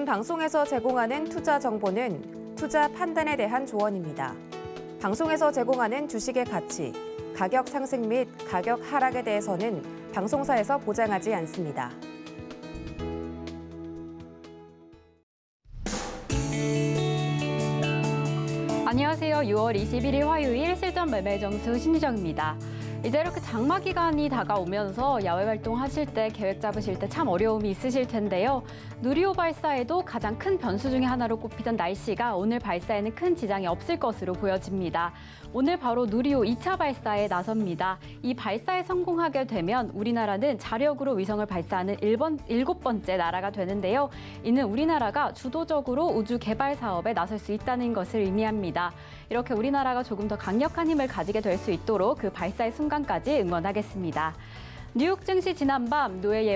본 방송에서 제공하는 투자 정보는 투자 판단에 대한 조언입니다. 방송에서 제공하는 주식의 가치, 가격 상승 및 가격 하락에 대해서는 방송사에서 보장하지 않습니다. 안녕하세요. 6월 21일 화요일 실전 매매 점수 신유정입니다. 이제 이렇게 장마 기간이 다가오면서 야외 활동하실 때 계획 잡으실 때 참 어려움이 있으실 텐데요. 누리호 발사에도 가장 큰 변수 중에 하나로 꼽히던 날씨가 오늘 발사에는 큰 지장이 없을 것으로 보여집니다. 오늘 바로 누리호 2차 발사에 나섭니다. 이 발사에 성공하게 되면 우리나라는 자력으로 위성을 발사하는 7번째 나라가 되는데요. 이는 우리나라가 주도적으로 우주 개발 사업에 나설 수 있다는 것을 의미합니다. 이렇게 우리나라가 조금 더 강력한 힘을 가지게 될 수 있도록 그 발사의 순간까지 응원하겠습니다. 뉴욕 증시 지난밤 노예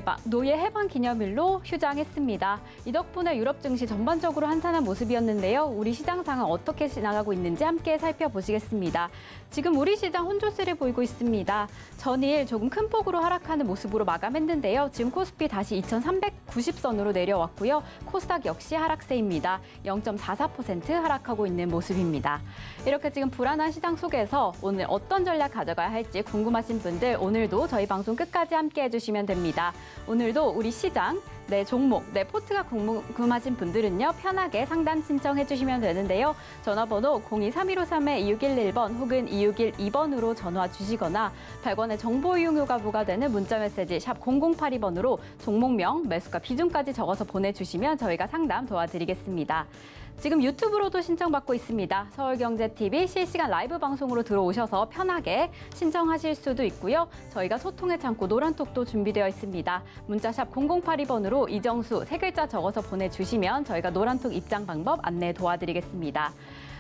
해방 기념일로 휴장했습니다. 이 덕분에 유럽 증시 전반적으로 한산한 모습이었는데요. 우리 시장 상황 어떻게 지나가고 있는지 함께 살펴보시겠습니다. 지금 우리 시장 혼조세를 보이고 있습니다. 전일 조금 큰 폭으로 하락하는 모습으로 마감했는데요. 지금 코스피 다시 2,390선으로 내려왔고요. 코스닥 역시 하락세입니다. 0.44% 하락하고 있는 모습입니다. 이렇게 지금 불안한 시장 속에서 오늘 어떤 전략 가져가야 할지 궁금하신 분들 오늘도 저희 방송 끝까지 함께 해주시면 됩니다. 오늘도 우리 시장, 내 종목, 내 포트가 궁금하신 분들은요. 편하게 상담 신청해 주시면 되는데요. 전화번호 02-3153-2611번 혹은 2612번으로 전화 주시거나 100원의 정보 이용료가 부과되는 문자메시지 샵 0082번으로 종목명, 매수가 비중까지 적어서 보내주시면 저희가 상담 도와드리겠습니다. 지금 유튜브로도 신청받고 있습니다. 서울경제TV 실시간 라이브 방송으로 들어오셔서 편하게 신청하실 수도 있고요. 저희가 소통의 창구 노란톡도 준비되어 있습니다. 문자샵 0082번으로 이정수 3글자 적어서 보내주시면 저희가 노란톡 입장 방법 안내 도와드리겠습니다.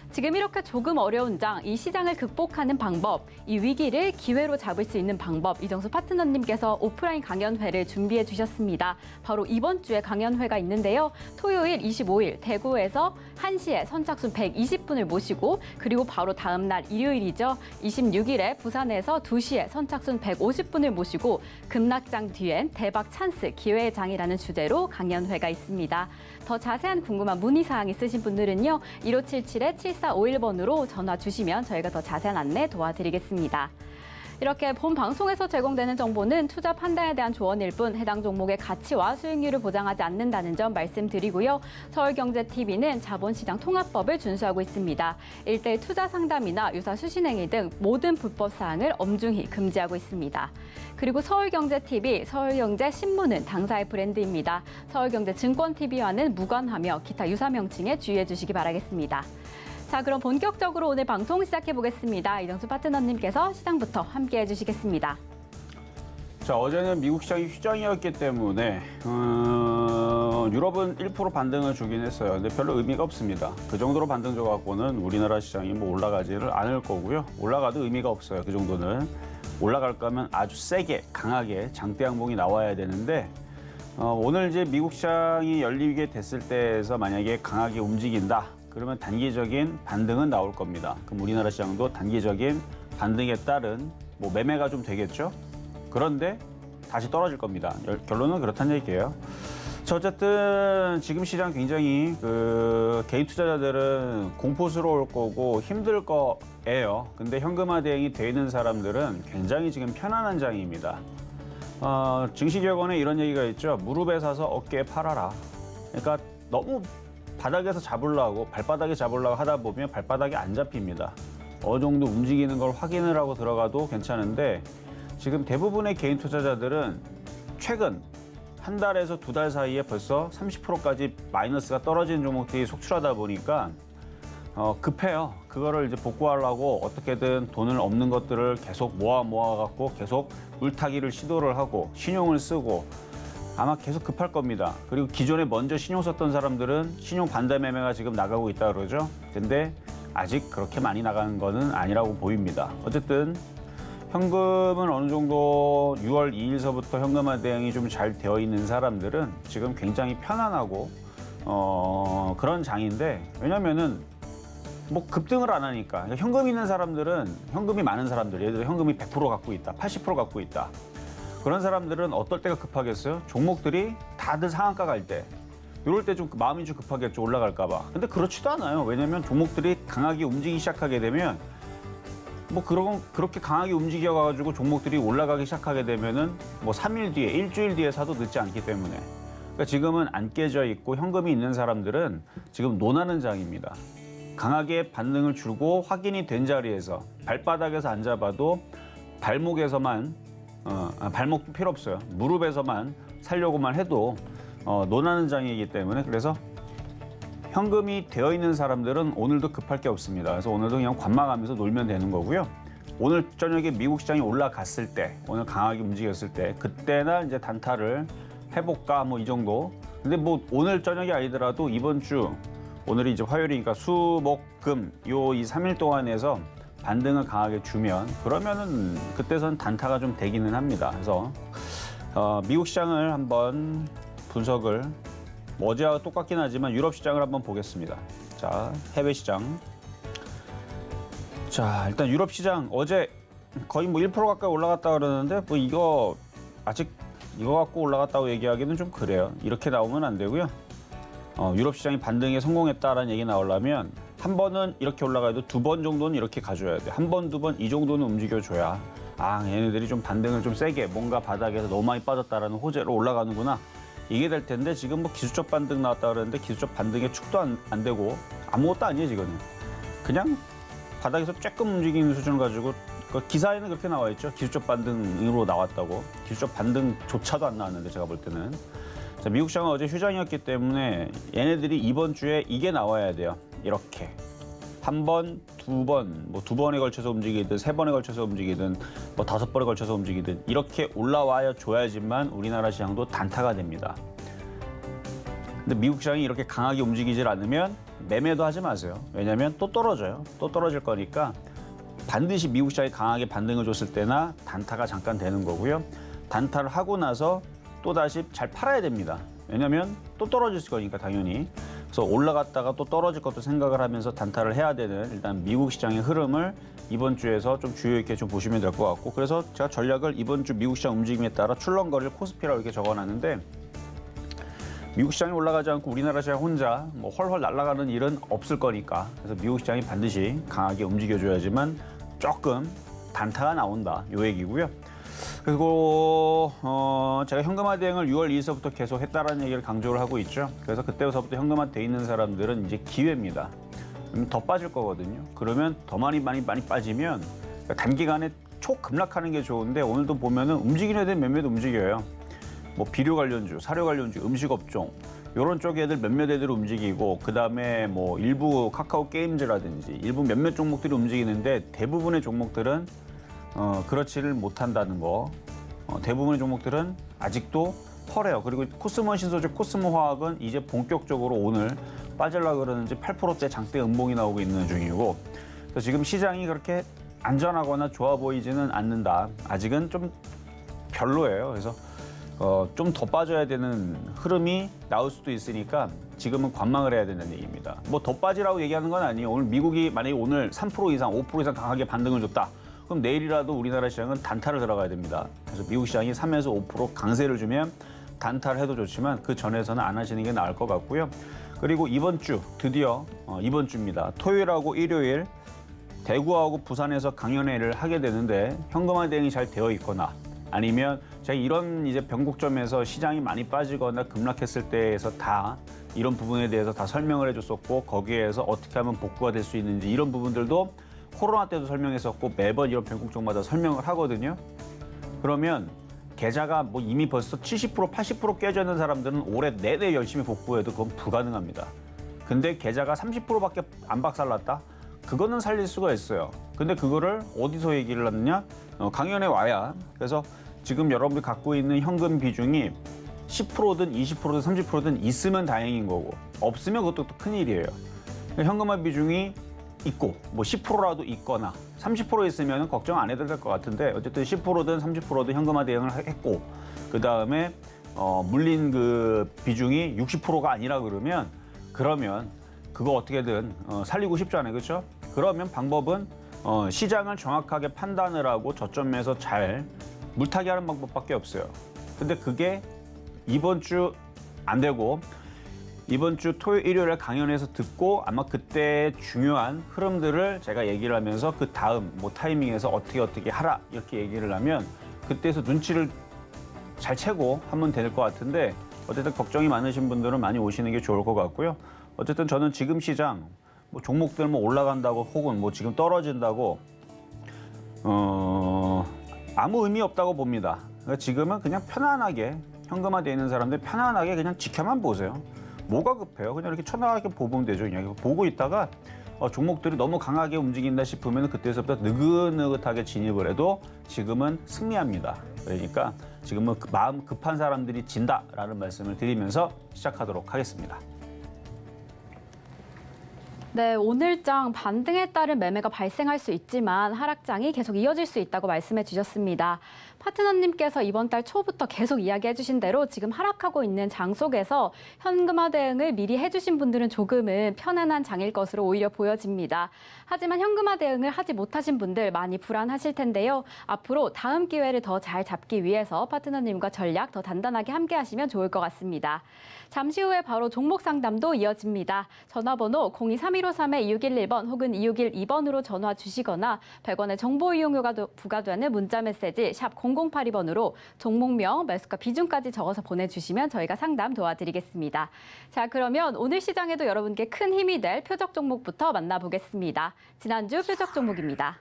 지금 이렇게 조금 어려운 이 시장을 극복하는 방법, 이 위기를 기회로 잡을 수 있는 방법, 이정수 파트너님께서 오프라인 강연회를 준비해 주셨습니다. 바로 이번 주에 강연회가 있는데요. 토요일 25일 대구에서 1시에 선착순 120분을 모시고 그리고 바로 다음 날 일요일이죠. 26일에 부산에서 2시에 선착순 150분을 모시고 급락장 뒤엔 대박 찬스 기회의 장이라는 주제로 강연회가 있습니다. 더 자세한 궁금한 문의사항 있으신 분들은요. 1577-7451번으로 전화 주시면 저희가 더 자세한 안내 도와드리겠습니다. 이렇게 본 방송에서 제공되는 정보는 투자 판단에 대한 조언일 뿐 해당 종목의 가치와 수익률을 보장하지 않는다는 점 말씀드리고요. 서울경제TV는 자본시장 통합법을 준수하고 있습니다. 1:1 투자 상담이나 유사 수신행위 등 모든 불법 사항을 엄중히 금지하고 있습니다. 그리고 서울경제TV, 서울경제신문은 당사의 브랜드입니다. 서울경제증권TV와는 무관하며 기타 유사 명칭에 주의해 주시기 바라겠습니다. 자, 그럼 본격적으로 오늘 방송 시작해 보겠습니다. 이정수 파트너님께서 시장부터 함께 해주시겠습니다. 자, 어제는 미국 시장이 휴장이었기 때문에 유럽은 1% 반등을 주긴 했어요. 근데 별로 의미가 없습니다. 그 정도로 반등 줘갖고는 우리나라 시장이 뭐 올라가지를 않을 거고요. 올라가도 의미가 없어요. 그 정도는. 올라갈 거면 아주 세게, 강하게 장대 양봉이 나와야 되는데 오늘 이제 미국 시장이 열리게 됐을 때에서 만약에 강하게 움직인다. 그러면 단기적인 반등은 나올 겁니다. 그럼 우리나라 시장도 단기적인 반등에 따른 뭐 매매가 좀 되겠죠. 그런데 다시 떨어질 겁니다. 결론은 그렇다는 얘기예요. 자, 어쨌든 지금 시장 굉장히 개인 투자자들은 공포스러울 거고 힘들 거예요. 근데 현금화 대응이 돼 있는 사람들은 굉장히 지금 편안한 장입니다. 증시격언에 이런 얘기가 있죠. 무릎에 사서 어깨에 팔아라. 그러니까 너무 바닥에서 잡으려고 발바닥에 잡으려고 하다 보면 발바닥이 안 잡힙니다. 어느 정도 움직이는 걸 확인을 하고 들어가도 괜찮은데 지금 대부분의 개인 투자자들은 최근 한 달에서 2달 사이에 벌써 30%까지 마이너스가 떨어진 종목들이 속출하다 보니까 급해요. 그거를 이제 복구하려고 어떻게든 돈을 없는 것들을 계속 모아갖고 계속 물타기를 시도를 하고 신용을 쓰고 아마 계속 급할 겁니다. 그리고 기존에 먼저 신용 썼던 사람들은 신용 반대 매매가 지금 나가고 있다 그러죠. 근데 아직 그렇게 많이 나가는 거는 아니라고 보입니다. 어쨌든 현금은 어느 정도 6월 2일서부터 현금화 대응이 좀 잘 되어 있는 사람들은 지금 굉장히 편안하고 그런 장인데 왜냐면은 뭐 급등을 안 하니까 현금 있는 사람들은 현금이 많은 사람들 예를 들어 현금이 100% 갖고 있다, 80% 갖고 있다. 그런 사람들은 어떨 때가 급하겠어요? 종목들이 다들 상한가 갈 때. 이럴 때 좀 마음이 좀 급하겠죠. 올라갈까 봐. 근데 그렇지도 않아요. 왜냐면 종목들이 강하게 움직이기 시작하게 되면 뭐 그렇게 강하게 움직여가지고 종목들이 올라가기 시작하게 되면은 뭐 3일 뒤에, 일주일 뒤에 사도 늦지 않기 때문에. 그러니까 지금은 안 깨져 있고 현금이 있는 사람들은 지금 논하는 장입니다. 강하게 반등을 주고 확인이 된 자리에서 발바닥에서 안 잡아도 발목에서만 발목도 필요 없어요. 무릎에서만 살려고만 해도 논하는 장이기 때문에 그래서 현금이 되어 있는 사람들은 오늘도 급할 게 없습니다. 그래서 오늘도 그냥 관망하면서 놀면 되는 거고요. 오늘 저녁에 미국 시장이 올라갔을 때, 오늘 강하게 움직였을 때, 그때나 이제 단타를 해볼까 뭐 이 정도. 근데 뭐 오늘 저녁이 아니더라도 이번 주 오늘이 이제 화요일이니까 수, 목, 금 이 3일 동안에서 반등을 강하게 주면 그러면은 그때선 단타가 좀 되기는 합니다. 그래서 미국 시장을 한번 분석을 어제와 똑같긴 하지만 유럽 시장을 한번 보겠습니다. 자, 해외 시장. 자, 일단 유럽 시장 어제 거의 뭐 1% 가까이 올라갔다 그러는데 뭐 이거 아직 이거 갖고 올라갔다고 얘기하기는 좀 그래요. 이렇게 나오면 안 되고요. 유럽 시장이 반등에 성공했다라는 얘기 나오려면 한 번은 이렇게 올라가도 두 번 정도는 이렇게 가줘야 돼. 한 번, 두 번 이 정도는 움직여줘야 얘네들이 좀 반등을 좀 세게 뭔가 바닥에서 너무 많이 빠졌다라는 호재로 올라가는구나. 이게 될 텐데 지금 뭐 기술적 반등 나왔다 그러는데 기술적 반등의 축도 안 되고 아무것도 아니에요 지금은. 그냥 바닥에서 조금 움직이는 수준을 가지고 기사에는 그렇게 나와 있죠. 기술적 반등으로 나왔다고. 기술적 반등조차도 안 나왔는데 제가 볼 때는. 자, 미국 시장은 어제 휴장이었기 때문에 얘네들이 이번 주에 이게 나와야 돼요. 이렇게. 한 번, 두 번, 뭐 두 번에 걸쳐서 움직이든 세 번에 걸쳐서 움직이든 뭐 다섯 번에 걸쳐서 움직이든 이렇게 올라와야 줘야지만 우리나라 시장도 단타가 됩니다. 근데 미국 시장이 이렇게 강하게 움직이질 않으면 매매도 하지 마세요. 왜냐하면 또 떨어져요. 또 떨어질 거니까 반드시 미국 시장이 강하게 반등을 줬을 때나 단타가 잠깐 되는 거고요. 단타를 하고 나서 또다시 잘 팔아야 됩니다. 왜냐하면 또 떨어질 거니까 당연히. 그래서 올라갔다가 또 떨어질 것도 생각을 하면서 단타를 해야 되는 일단 미국 시장의 흐름을 이번 주에서 좀 주의 있게 좀 보시면 될 것 같고 그래서 제가 전략을 이번 주 미국 시장 움직임에 따라 출렁거릴 코스피라고 이렇게 적어놨는데 미국 시장이 올라가지 않고 우리나라 시장 혼자 뭐 헐헐 날아가는 일은 없을 거니까 그래서 미국 시장이 반드시 강하게 움직여줘야지만 조금 단타가 나온다 요 얘기고요. 그리고 제가 현금화 대응을 6월 2일서부터 계속 했다라는 얘기를 강조를 하고 있죠. 그래서 그때부터 현금화 돼 있는 사람들은 이제 기회입니다. 더 빠질 거거든요. 그러면 더 많이 빠지면 단기간에 초급락하는 게 좋은데 오늘도 보면은 움직이는 애들 몇몇 움직여요. 뭐 비료 관련주, 사료 관련주, 음식 업종 이런 쪽 애들 몇몇 애들 움직이고 그 다음에 뭐 일부 카카오 게임즈라든지 일부 몇몇 종목들이 움직이는데 대부분의 종목들은 그렇지를 못한다는 거. 대부분의 종목들은 아직도 털해요. 그리고 코스모 신소재, 코스모 화학은 이제 본격적으로 오늘 빠지려고 그러는지 8%대 장대 음봉이 나오고 있는 중이고 그래서 지금 시장이 그렇게 안전하거나 좋아 보이지는 않는다. 아직은 좀 별로예요. 그래서 좀 더 빠져야 되는 흐름이 나올 수도 있으니까 지금은 관망을 해야 되는 얘기입니다. 뭐 더 빠지라고 얘기하는 건 아니에요. 오늘 미국이 만약에 오늘 3% 이상, 5% 이상 강하게 반등을 줬다. 그럼 내일이라도 우리나라 시장은 단타를 들어가야 됩니다. 그래서 미국 시장이 3에서 5% 강세를 주면 단타를 해도 좋지만 그 전에서는 안 하시는 게 나을 것 같고요. 그리고 이번 주 드디어 이번 주입니다. 토요일하고 일요일 대구하고 부산에서 강연회를 하게 되는데 현금화 대응이 잘 되어 있거나 아니면 제가 이런 이제 변곡점에서 시장이 많이 빠지거나 급락했을 때에서 다 이런 부분에 대해서 다 설명을 해줬었고 거기에서 어떻게 하면 복구가 될 수 있는지 이런 부분들도 코로나 때도 설명했었고 매번 이런 변곡점마다 설명을 하거든요. 그러면 계좌가 뭐 이미 벌써 70%, 80% 깨져 있는 사람들은 올해 내내 열심히 복구해도 그건 불가능합니다. 근데 계좌가 30%밖에 안 박살났다? 그거는 살릴 수가 있어요. 근데 그거를 어디서 얘기를 하느냐? 강연에 와야. 그래서 지금 여러분이 갖고 있는 현금 비중이 10%든 20%든 30%든 있으면 다행인 거고 없으면 그것도 또 큰일이에요. 현금화 비중이 있고 뭐 10%라도 있거나 30% 있으면 걱정 안 해도 될 것 같은데 어쨌든 10%든 30%든 현금화 대응을 했고 그 다음에 물린 그 비중이 60%가 아니라 그러면 그거 어떻게든 살리고 싶지 않아요, 그렇죠? 그러면 방법은 시장을 정확하게 판단을 하고 저점에서 잘 물타기 하는 방법밖에 없어요. 근데 그게 이번 주 안 되고 이번 주 토요일, 일요일에 강연에서 듣고 아마 그때 중요한 흐름들을 제가 얘기를 하면서 그 다음 뭐 타이밍에서 어떻게 하라 이렇게 얘기를 하면 그때에서 눈치를 잘 채고 하면 될 것 같은데 어쨌든 걱정이 많으신 분들은 많이 오시는 게 좋을 것 같고요. 어쨌든 저는 지금 시장 뭐 종목들 뭐 올라간다고 혹은 뭐 지금 떨어진다고 아무 의미 없다고 봅니다. 그러니까 지금은 그냥 편안하게 현금화되어 있는 사람들 편안하게 그냥 지켜만 보세요. 뭐가 급해요? 그냥 이렇게 편안하게 보면 되죠. 그냥 보고 있다가 종목들이 너무 강하게 움직인다 싶으면 그때서부터 느긋느긋하게 진입을 해도 지금은 승리합니다. 그러니까 지금은 마음 급한 사람들이 진다라는 말씀을 드리면서 시작하도록 하겠습니다. 네, 오늘장 반등에 따른 매매가 발생할 수 있지만 하락장이 계속 이어질 수 있다고 말씀해 주셨습니다. 파트너님께서 이번 달 초부터 계속 이야기해 주신 대로 지금 하락하고 있는 장 속에서 현금화 대응을 미리 해주신 분들은 조금은 편안한 장일 것으로 오히려 보여집니다. 하지만 현금화 대응을 하지 못하신 분들 많이 불안하실 텐데요. 앞으로 다음 기회를 더 잘 잡기 위해서 파트너님과 전략 더 단단하게 함께 하시면 좋을 것 같습니다. 잠시 후에 바로 종목 상담도 이어집니다. 전화번호 023153-2611번 혹은 2612번으로 전화 주시거나 100원의 정보 이용료가 부과되는 문자 메시지 샵 0082번으로 종목명, 매수가 비중까지 적어서 보내주시면 저희가 상담 도와드리겠습니다. 자, 그러면 오늘 시장에도 여러분께 큰 힘이 될 표적 종목부터 만나보겠습니다. 지난주 표적 종목입니다.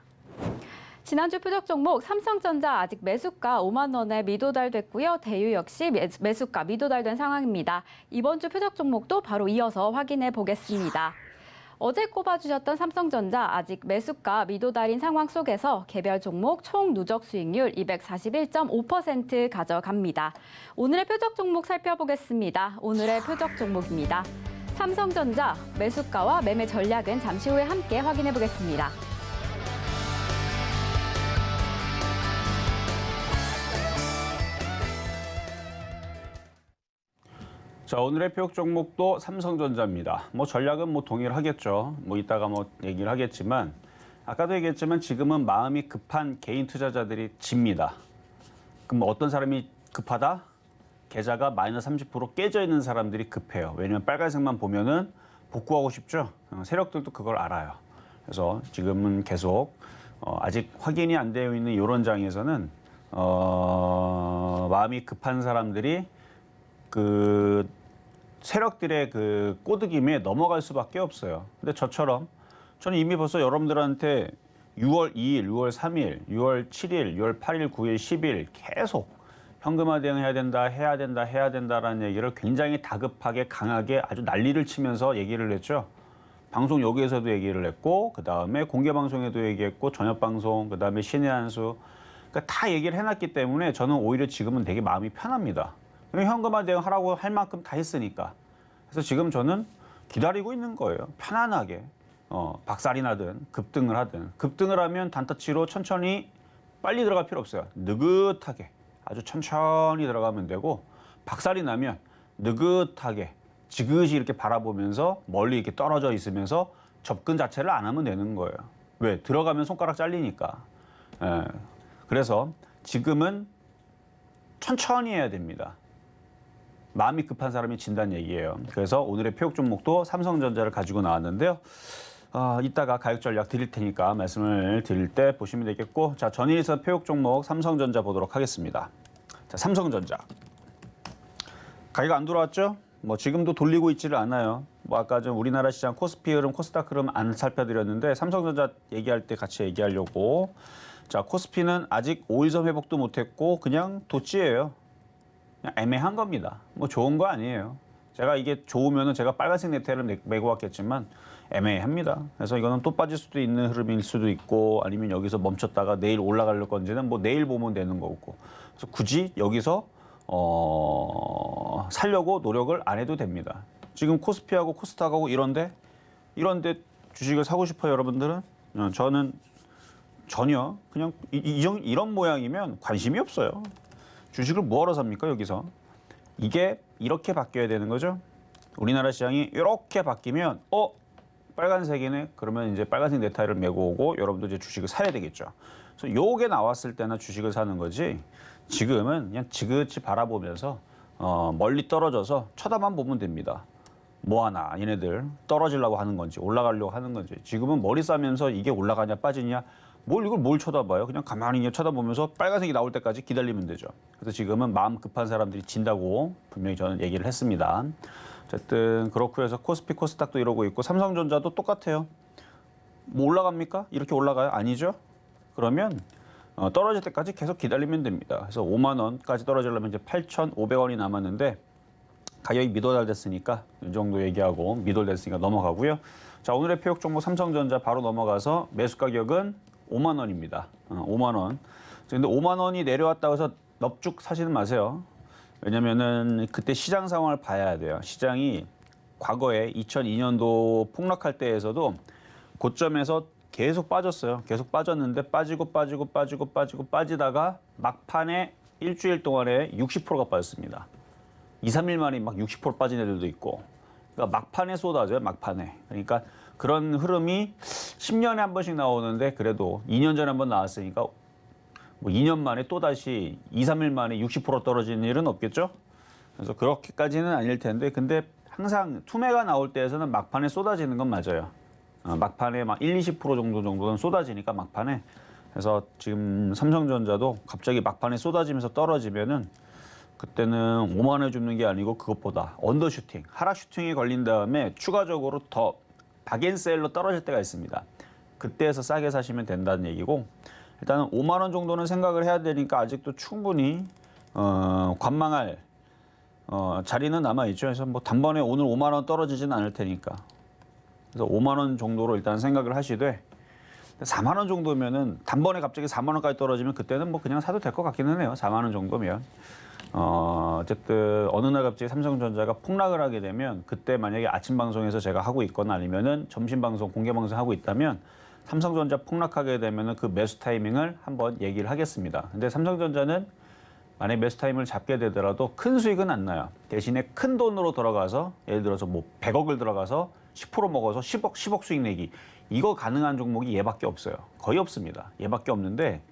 지난주 표적 종목 삼성전자 아직 매수가 5만 원에 미도달됐고요. 대유 역시 매수가 미도달된 상황입니다. 이번 주 표적 종목도 바로 이어서 확인해 보겠습니다. 어제 꼽아주셨던 삼성전자 아직 매수가 미도달인 상황 속에서 개별 종목 총 누적 수익률 241.5% 가져갑니다. 오늘의 표적 종목 살펴보겠습니다. 오늘의 표적 종목입니다. 삼성전자 매수가와 매매 전략은 잠시 후에 함께 확인해 보겠습니다. 자, 오늘의 표적 종목도 삼성전자입니다. 뭐 전략은 뭐 동일하겠죠. 뭐 이따가 뭐 얘기를 하겠지만 아까도 얘기했지만 지금은 마음이 급한 개인 투자자들이 집니다. 그럼 어떤 사람이 급하다? 계좌가 마이너스 30% 깨져 있는 사람들이 급해요. 왜냐면 빨간색만 보면은 복구하고 싶죠. 세력들도 그걸 알아요. 그래서 지금은 계속 아직 확인이 안 되어 있는 이런 장에서는 마음이 급한 사람들이 그 세력들의 그 꼬드김에 넘어갈 수밖에 없어요. 근데 저처럼 저는 이미 벌써 여러분들한테 6월 2일, 6월 3일, 6월 7일, 6월 8일, 9일, 10일 계속 현금화 대응해야 된다, 해야 된다, 해야 된다라는 얘기를 굉장히 다급하게 강하게 아주 난리를 치면서 얘기를 했죠. 방송 여기에서도 얘기를 했고 그 다음에 공개 방송에도 얘기했고 저녁 방송, 그 다음에 신의 한수, 그러니까 다 얘기를 해놨기 때문에 저는 오히려 지금은 되게 마음이 편합니다. 현금화 대응하라고 할 만큼 다 했으니까. 그래서 지금 저는 기다리고 있는 거예요. 편안하게. 박살이 나든 급등을 하든. 급등을 하면 단타치로 천천히 빨리 들어갈 필요 없어요. 느긋하게 아주 천천히 들어가면 되고 박살이 나면 느긋하게 지그시 이렇게 바라보면서 멀리 이렇게 떨어져 있으면서 접근 자체를 안 하면 되는 거예요. 왜? 들어가면 손가락 잘리니까. 그래서 지금은 천천히 해야 됩니다. 마음이 급한 사람이 진다는 얘기예요. 그래서 오늘의 표적 종목도 삼성전자를 가지고 나왔는데요. 이따가 가격 전략 드릴 테니까 말씀을 드릴 때 보시면 되겠고, 자, 전일선 표적 종목 삼성전자 보도록 하겠습니다. 자, 삼성전자. 가격 안 돌아왔죠? 뭐 지금도 돌리고 있지를 않아요. 뭐 아까 좀 우리나라 시장 코스피 흐름, 코스닥 흐름 안 살펴드렸는데 삼성전자 얘기할 때 같이 얘기하려고. 자, 코스피는 아직 5일선 회복도 못했고 그냥 도치예요. 그냥 애매한 겁니다. 뭐 좋은 거 아니에요. 제가 이게 좋으면은 제가 빨간색 네트를 메고 왔겠지만 애매합니다. 그래서 이거는 또 빠질 수도 있는 흐름일 수도 있고 아니면 여기서 멈췄다가 내일 올라갈 건지는 뭐 내일 보면 되는 거고. 그래서 굳이 여기서 살려고 노력을 안 해도 됩니다. 지금 코스피하고 코스닥하고 이런데 주식을 사고 싶어요, 여러분들은? 저는 전혀 그냥 이런 모양이면 관심이 없어요. 주식을 뭐하러 삽니까, 여기서? 이게 이렇게 바뀌어야 되는 거죠. 우리나라 시장이 이렇게 바뀌면 빨간색이네. 그러면 이제 빨간색 넥타이를 메고 오고 여러분도 이제 주식을 사야 되겠죠. 그래서 요게 나왔을 때나 주식을 사는 거지. 지금은 그냥 지그치 바라보면서 멀리 떨어져서 쳐다만 보면 됩니다. 뭐 하나 얘네들 떨어지려고 하는 건지 올라가려고 하는 건지 지금은 머리 싸면서 이게 올라가냐 빠지냐 뭘 쳐다봐요. 그냥 가만히 그냥 쳐다보면서 빨간색이 나올 때까지 기다리면 되죠. 그래서 지금은 마음 급한 사람들이 진다고 분명히 저는 얘기를 했습니다. 어쨌든 그렇고 해서 코스피 코스닥도 이러고 있고 삼성전자도 똑같아요. 뭐 올라갑니까? 이렇게 올라가요? 아니죠? 그러면 떨어질 때까지 계속 기다리면 됩니다. 그래서 5만 원까지 떨어지려면 이제 8,500원이 남았는데 가격이 미도달됐으니까 이 정도 얘기하고 미도됐으니까 넘어가고요. 자, 오늘의 표역 종목 삼성전자 바로 넘어가서 매수 가격은 5만 원입니다. 5만 원. 근데 5만 원이 내려왔다고 해서 넙죽 사시는 마세요. 왜냐면은 그때 시장 상황을 봐야 돼요. 시장이 과거에 2002년도 폭락할 때에서도 고점에서 계속 빠졌어요. 계속 빠졌는데 빠지다가 막판에 일주일 동안에 60%가 빠졌습니다. 2, 3일 만에 막 60% 빠진 애들도 있고. 그러니까 막판에 쏟아져요, 막판에. 그러니까 그런 흐름이 10년에 한 번씩 나오는데 그래도 2년 전에 한 번 나왔으니까 뭐 2년 만에 또다시 2, 3일 만에 60% 떨어지는 일은 없겠죠? 그래서 그렇게까지는 아닐 텐데 근데 항상 투매가 나올 때에서는 막판에 쏟아지는 건 맞아요. 막판에 막 1, 20% 정도는 쏟아지니까 막판에. 그래서 지금 삼성전자도 갑자기 막판에 쏟아지면서 떨어지면은 그때는 5만 원에 줍는 게 아니고 그것보다 언더슈팅, 하락 슈팅이 걸린 다음에 추가적으로 더 박앤셀로 떨어질 때가 있습니다. 그때에서 싸게 사시면 된다는 얘기고 일단은 5만 원 정도는 생각을 해야 되니까 아직도 충분히 관망할 자리는 남아있죠. 그래서 뭐 단번에 오늘 5만 원 떨어지진 않을 테니까. 그래서 5만 원 정도로 일단 생각을 하시되 4만 원 정도면은 단번에 갑자기 4만 원까지 떨어지면 그때는 뭐 그냥 사도 될 것 같기는 해요. 4만 원 정도면. 어쨌든 어느 날 갑자기 삼성전자가 폭락을 하게 되면 그때 만약에 아침 방송에서 제가 하고 있거나 아니면은 점심 방송, 공개 방송 하고 있다면 삼성전자 폭락하게 되면은 그 매수 타이밍을 한번 얘기를 하겠습니다. 근데 삼성전자는 만약 매수 타이밍을 잡게 되더라도 큰 수익은 안 나요. 대신에 큰 돈으로 들어가서 예를 들어서 뭐 100억을 들어가서 10% 먹어서 10억 수익 내기 이거 가능한 종목이 얘밖에 없어요. 거의 없습니다. 얘밖에 없는데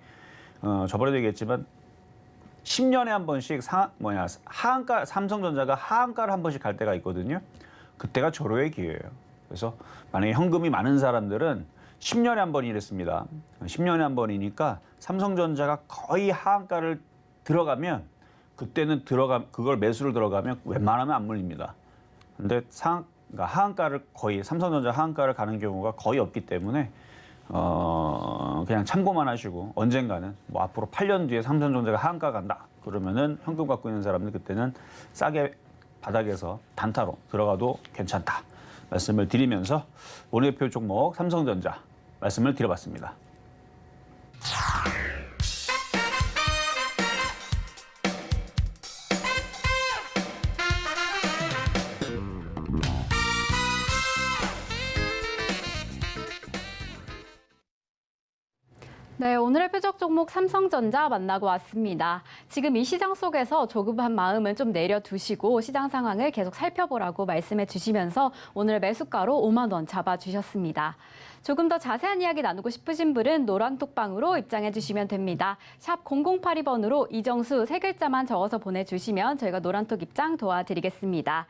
저번에도 얘기했지만 10년에 한 번씩 하한가 삼성전자가 하한가를 한 번씩 갈 때가 있거든요. 그때가 절호의 기회예요. 그래서 만약에 현금이 많은 사람들은 10년에 한 번이랬습니다. 10년에 한 번이니까 삼성전자가 거의 하한가를 들어가면 그때는 그걸 매수를 들어가면 웬만하면 안 물립니다. 근데 그러니까 하한가를 거의 삼성전자 하한가를 가는 경우가 거의 없기 때문에 그냥 참고만 하시고 언젠가는 뭐 앞으로 8년 뒤에 삼성전자가 하한가 간다 그러면은 현금 갖고 있는 사람들 그때는 싸게 바닥에서 단타로 들어가도 괜찮다 말씀을 드리면서 오늘의 표 종목 삼성전자 말씀을 드려봤습니다. 네, 오늘의 표적 종목 삼성전자 만나고 왔습니다. 지금 이 시장 속에서 조급한 마음은 좀 내려두시고 시장 상황을 계속 살펴보라고 말씀해 주시면서 오늘 매수가로 5만 원 잡아주셨습니다. 조금 더 자세한 이야기 나누고 싶으신 분은 노란톡방으로 입장해 주시면 됩니다. 샵 0082번으로 이정수 세 글자만 적어서 보내주시면 저희가 노란톡 입장 도와드리겠습니다.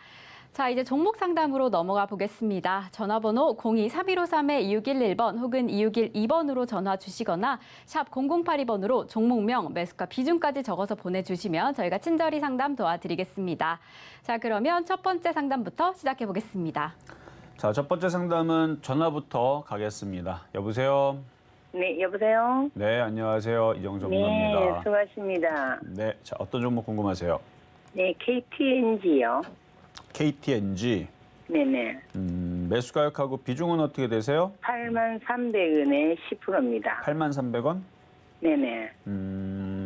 자, 이제 종목 상담으로 넘어가 보겠습니다. 전화번호 02-3153-2611번 혹은 2612번으로 전화 주시거나 샵 0082번으로 종목명, 매수가 비중까지 적어서 보내주시면 저희가 친절히 상담 도와드리겠습니다. 자, 그러면 첫 번째 상담부터 시작해 보겠습니다. 자, 첫 번째 상담은 전화부터 가겠습니다. 여보세요? 네, 여보세요? 네, 안녕하세요. 이정수 네, 전문가입니다. 수고하십니다. 네, 자, 어떤 종목 궁금하세요? 네, KTNG요. KTNG. 네네. 매수 가격하고 비중은 어떻게 되세요? 83,300원에 10%입니다. 83,300원? 네네.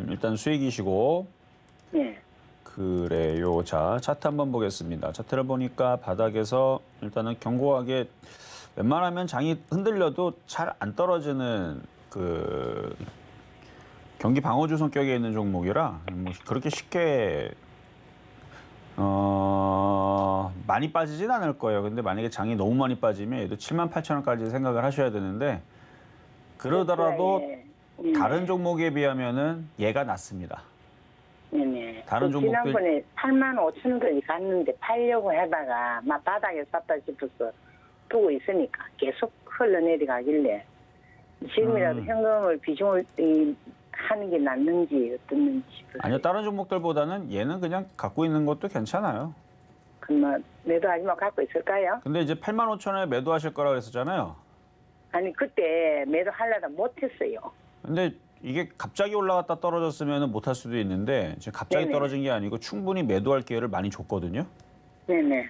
일단 수익이시고. 네. 그래요. 자, 차트 한번 보겠습니다. 차트를 보니까 바닥에서 일단은 견고하게 웬만하면 장이 흔들려도 잘 안 떨어지는 그 경기 방어주 성격에 있는 종목이라 뭐 그렇게 쉽게 많이 빠지진 않을 거예요. 근데 만약에 장이 너무 많이 빠지면 얘도 78,000원까지 생각을 하셔야 되는데 그러더라도 네. 다른 종목에 비하면은 얘가 낫습니다. 네네. 다른 종목들- 지난번에 8만 5천 원까지 갔는데 팔려고 하다가 막 바닥에 쌌다 싶어서 두고 있으니까 계속 흘러내려가길래 지금이라도 현금을 비중을 하는 게 낫는지 어떻는지 싶어서. 아니요, 다른 종목들보다는 얘는 그냥 갖고 있는 것도 괜찮아요. 그럼 매도하지 마 갖고 있을까요? 근데 이제 8만 5천 원에 매도하실 거라 그랬었잖아요. 아니 그때 매도하려다 못했어요. 근데 이게 갑자기 올라갔다 떨어졌으면 못할 수도 있는데 지금 갑자기 네네. 떨어진 게 아니고 충분히 매도할 기회를 많이 줬거든요. 네네.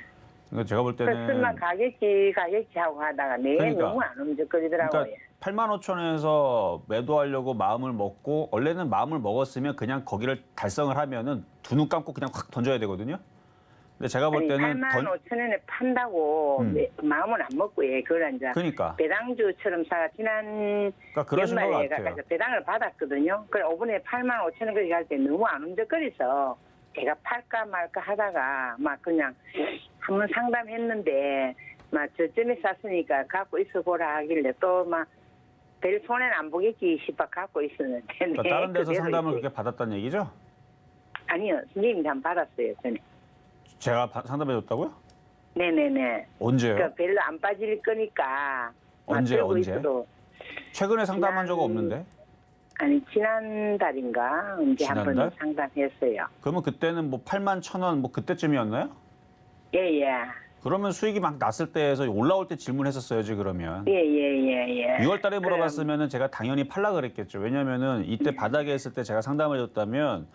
그러니까 제가 볼 때는 설마 가격지 하고 하다가 내에 그러니까. 너무 안 움직거리더라고요. 그러니까 8만 5천 원에서 매도하려고 마음을 먹고 원래는 마음을 먹었으면 그냥 거기를 달성을 하면은 두 눈 감고 그냥 확 던져야 되거든요. 근데 제가 볼 아니 때는 8만 5천 원에 판다고 마음은 안 먹고 그걸 이제 그러니까 배당주처럼 지난 그러니까 그러신 것 연말에 같아요. 가서 배당을 받았거든요. 그래 5분에 8만 5천 원까지 갈 때 너무 안 움직거려서 제가 팔까 말까 하다가 막 그냥 한번 상담했는데 막 저점에 쌌으니까 갖고 있어 보라 하길래 또 막 별 손해는 안 보겠지 싶어 갖고 있었는데 그러니까 네, 다른 데서 그대로 상담을 이제- 그렇게 받았다는 얘기죠? 아니요 선생님이 한 받았어요 전에. 제가 상담해줬다고요? 네네네. 언제요? 그러니까 별로 안 빠질 거니까 막 언제, 들고 언제? 있어도 최근에 상담한 적 지난- 없는데? 아니 지난달인가 언제 한 번 지난달? 상담했어요. 그러면 그때는 뭐 8만 1천 원 뭐 그때쯤이었나요? 예예. 그러면 수익이 막 났을 때에서 올라올 때 질문했었어야지 그러면. 예예예예. 6월 달에 물어봤으면은 제가 당연히 팔라 그랬겠죠. 왜냐면은 이때 바닥에 있을 때 제가 상담을 해줬다면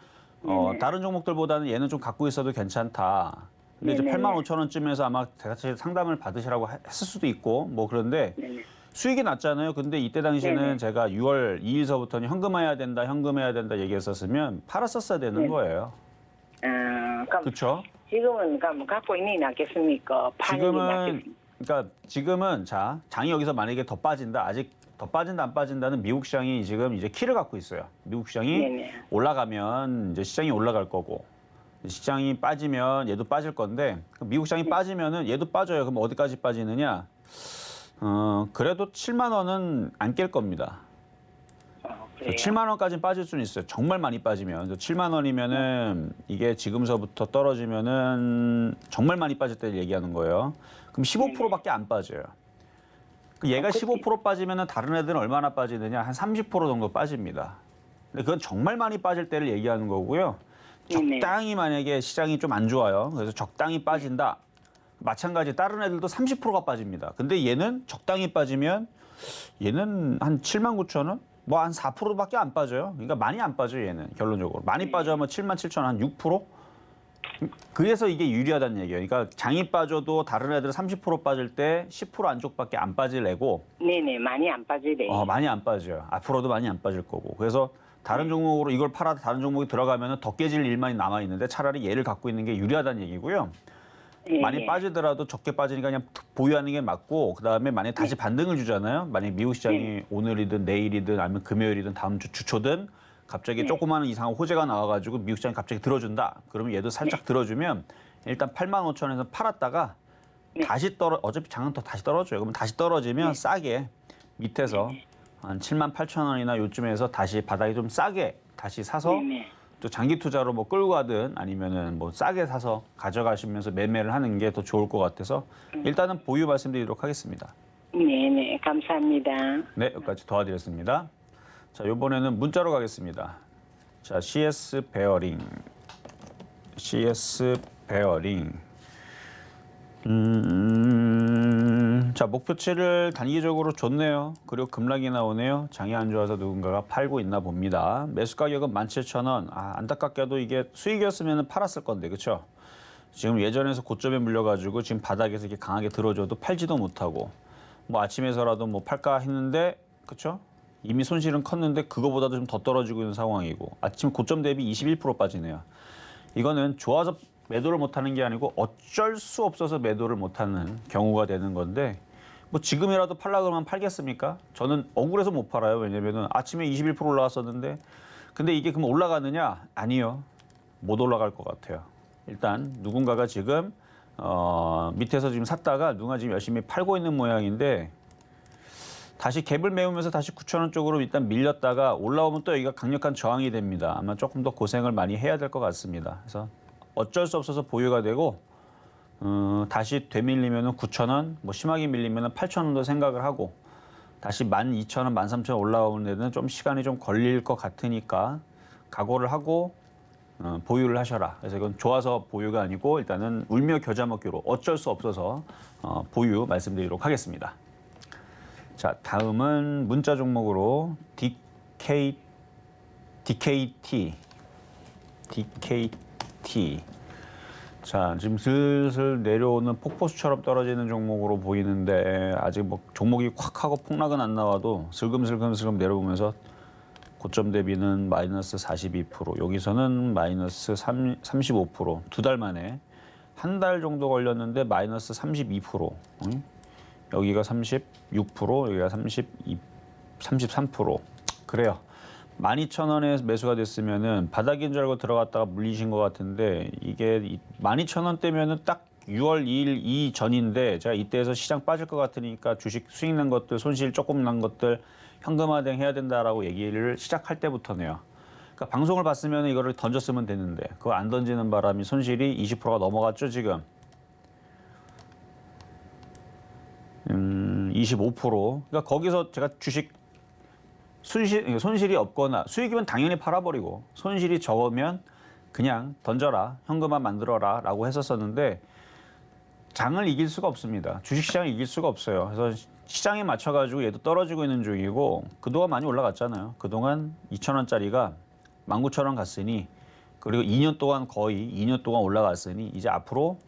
네네. 다른 종목들보다는 얘는 좀 갖고 있어도 괜찮다. 근데 이제 네네네. 8만 5천 원쯤에서 아마 같이 상담을 받으시라고 했을 수도 있고 뭐 그런데 네네. 수익이 났잖아요. 근데 이때 당시에는 네네. 제가 6월 2일서부터는 현금화해야 된다, 현금해야 된다 얘기했었으면 팔았었어야 되는 네. 거예요. 그럼 그렇죠? 지금은 그럼 갖고 있는 게 낫겠습니까? 파는 게 지금은 낫겠습니까? 그러니까 지금은 자 장이 여기서 만약에 더 빠진다 아직 더 빠진다 안 빠진다는 미국 시장이 지금 이제 키를 갖고 있어요. 미국 시장이 네네. 올라가면 이제 시장이 올라갈 거고 시장이 빠지면 얘도 빠질 건데 미국 시장이 빠지면은 얘도 빠져요. 그럼 어디까지 빠지느냐? 그래도 7만 원은 안 깰 겁니다. 그래요? 7만 원까지 빠질 수는 있어요. 정말 많이 빠지면 7만 원이면은 이게 지금서부터 떨어지면은 정말 많이 빠질 때 얘기하는 거예요. 그럼 15%밖에 안 빠져요. 얘가 15% 빠지면은 다른 애들은 얼마나 빠지느냐? 한 30% 정도 빠집니다. 근데 그건 정말 많이 빠질 때를 얘기하는 거고요. 네네. 적당히 만약에 시장이 좀 안 좋아요. 그래서 적당히 빠진다. 마찬가지 다른 애들도 30%가 빠집니다. 근데 얘는 적당히 빠지면 얘는 한 7만 9천 원? 뭐 한 4%밖에 안 빠져요. 그러니까 많이 안 빠져요, 얘는 결론적으로. 많이 빠져면 7만 7천 원, 한 6%? 그래서 이게 유리하다는 얘기예요. 그러니까 장이 빠져도 다른 애들은 30% 빠질 때 10% 안쪽밖에 안 빠질 애고 네네 많이 안 빠지래. 많이 안 빠져요. 앞으로도 많이 안 빠질 거고. 그래서 다른 종목으로 이걸 팔아도 다른 종목이 들어가면 더 깨질 일만이 남아 있는데 차라리 얘를 갖고 있는 게 유리하다는 얘기고요. 예, 많이 예. 빠지더라도 적게 빠지니까 그냥 보유하는 게 맞고 그다음에 만약에 다시 반등을 주잖아요. 만약에 미국 시장이 오늘이든 내일이든 아니면 금요일이든 다음 주 주초든 갑자기 조그마한 이상한 호재가 나와가지고 미국 시장이 갑자기 들어준다. 그러면 얘도 살짝 들어주면 일단 8만 5천 원에서 팔았다가 다시 어차피 장은 더 다시 떨어져요. 그러면 다시 떨어지면 싸게 밑에서 한 7만 8천 원이나 요쯤에서 다시 바닥에 좀 싸게 다시 사서 네네. 또 장기 투자로 뭐 끌고 가든 아니면은 뭐 싸게 사서 가져가시면서 매매를 하는 게 더 좋을 것 같아서 일단은 보유 말씀드리도록 하겠습니다. 네네 감사합니다. 네, 여기까지 도와드렸습니다. 자, 이번에는 문자로 가겠습니다. 자, CS 베어링. 자, 목표치를 단기적으로 줬네요. 그리고 급락이 나오네요. 장이 안 좋아서 누군가가 팔고 있나 봅니다. 매수 가격은 17,000원. 안타깝게도 이게 수익이었으면 팔았을 건데, 그렇죠? 지금 예전에서 고점에 물려가지고 지금 바닥에서 이렇게 강하게 들어줘도 팔지도 못하고 뭐 아침에서라도 뭐 팔까 했는데, 그렇죠? 이미 손실은 컸는데 그거보다도 좀 더 떨어지고 있는 상황이고 아침 고점 대비 21% 빠지네요. 이거는 좋아서 매도를 못하는 게 아니고 어쩔 수 없어서 매도를 못하는 경우가 되는 건데 뭐 지금이라도 팔라 그러면 팔겠습니까? 저는 억울해서 못 팔아요. 왜냐면은 아침에 21% 올라왔었는데 근데 이게 그럼 올라가느냐? 아니요. 못 올라갈 것 같아요. 일단 누군가가 지금 밑에서 지금 샀다가 누가 지금 열심히 팔고 있는 모양인데 다시 갭을 메우면서 다시 9,000원 쪽으로 일단 밀렸다가 올라오면 또 여기가 강력한 저항이 됩니다. 아마 조금 더 고생을 많이 해야 될 것 같습니다. 그래서 어쩔 수 없어서 보유가 되고 다시 되밀리면 9,000원, 뭐 심하게 밀리면 8,000원도 생각을 하고 다시 12,000원, 13,000원 올라오는 데는 좀 시간이 좀 걸릴 것 같으니까 각오를 하고 보유를 하셔라. 그래서 이건 좋아서 보유가 아니고 일단은 울며 겨자 먹기로 어쩔 수 없어서 보유 말씀드리도록 하겠습니다. 자, 다음은 문자 종목으로 DKT. 자, 지금 슬슬 내려오는 폭포수처럼 떨어지는 종목으로 보이는데 아직 뭐 종목이 콱 하고 폭락은 안 나와도 슬금슬금 내려오면서 고점 대비는 마이너스 42%, 여기서는 마이너스 35%, 2달 만에 한 달 정도 걸렸는데 마이너스 32%, 여기가 36%, 여기가 33%. 그래요. 12,000원에 매수가 됐으면은 바닥인 줄 알고 들어갔다가 물리신 것 같은데 이게 12,000원대면은 딱 6월 2일 이전인데 제가 이때에서 시장 빠질 것 같으니까 주식 수익 난 것들, 손실 조금 난 것들 현금화된 해야 된다라고 얘기를 시작할 때부터네요. 그러니까 방송을 봤으면 이거를 던졌으면 되는데 그거 안 던지는 바람이 손실이 20%가 넘어갔죠 지금. 25%. 그러니까 거기서 제가 주식 손실이 없거나 수익이면 당연히 팔아버리고 손실이 적으면 그냥 던져라, 현금화 만들어라 라고 했었었는데 장을 이길 수가 없습니다. 주식시장을 이길 수가 없어요. 그래서 시장에 맞춰가지고 얘도 떨어지고 있는 중이고 그동안 많이 올라갔잖아요. 그동안 2,000원짜리가 19,000원 갔으니 그리고 2년 동안 거의 2년 동안 올라갔으니 이제 앞으로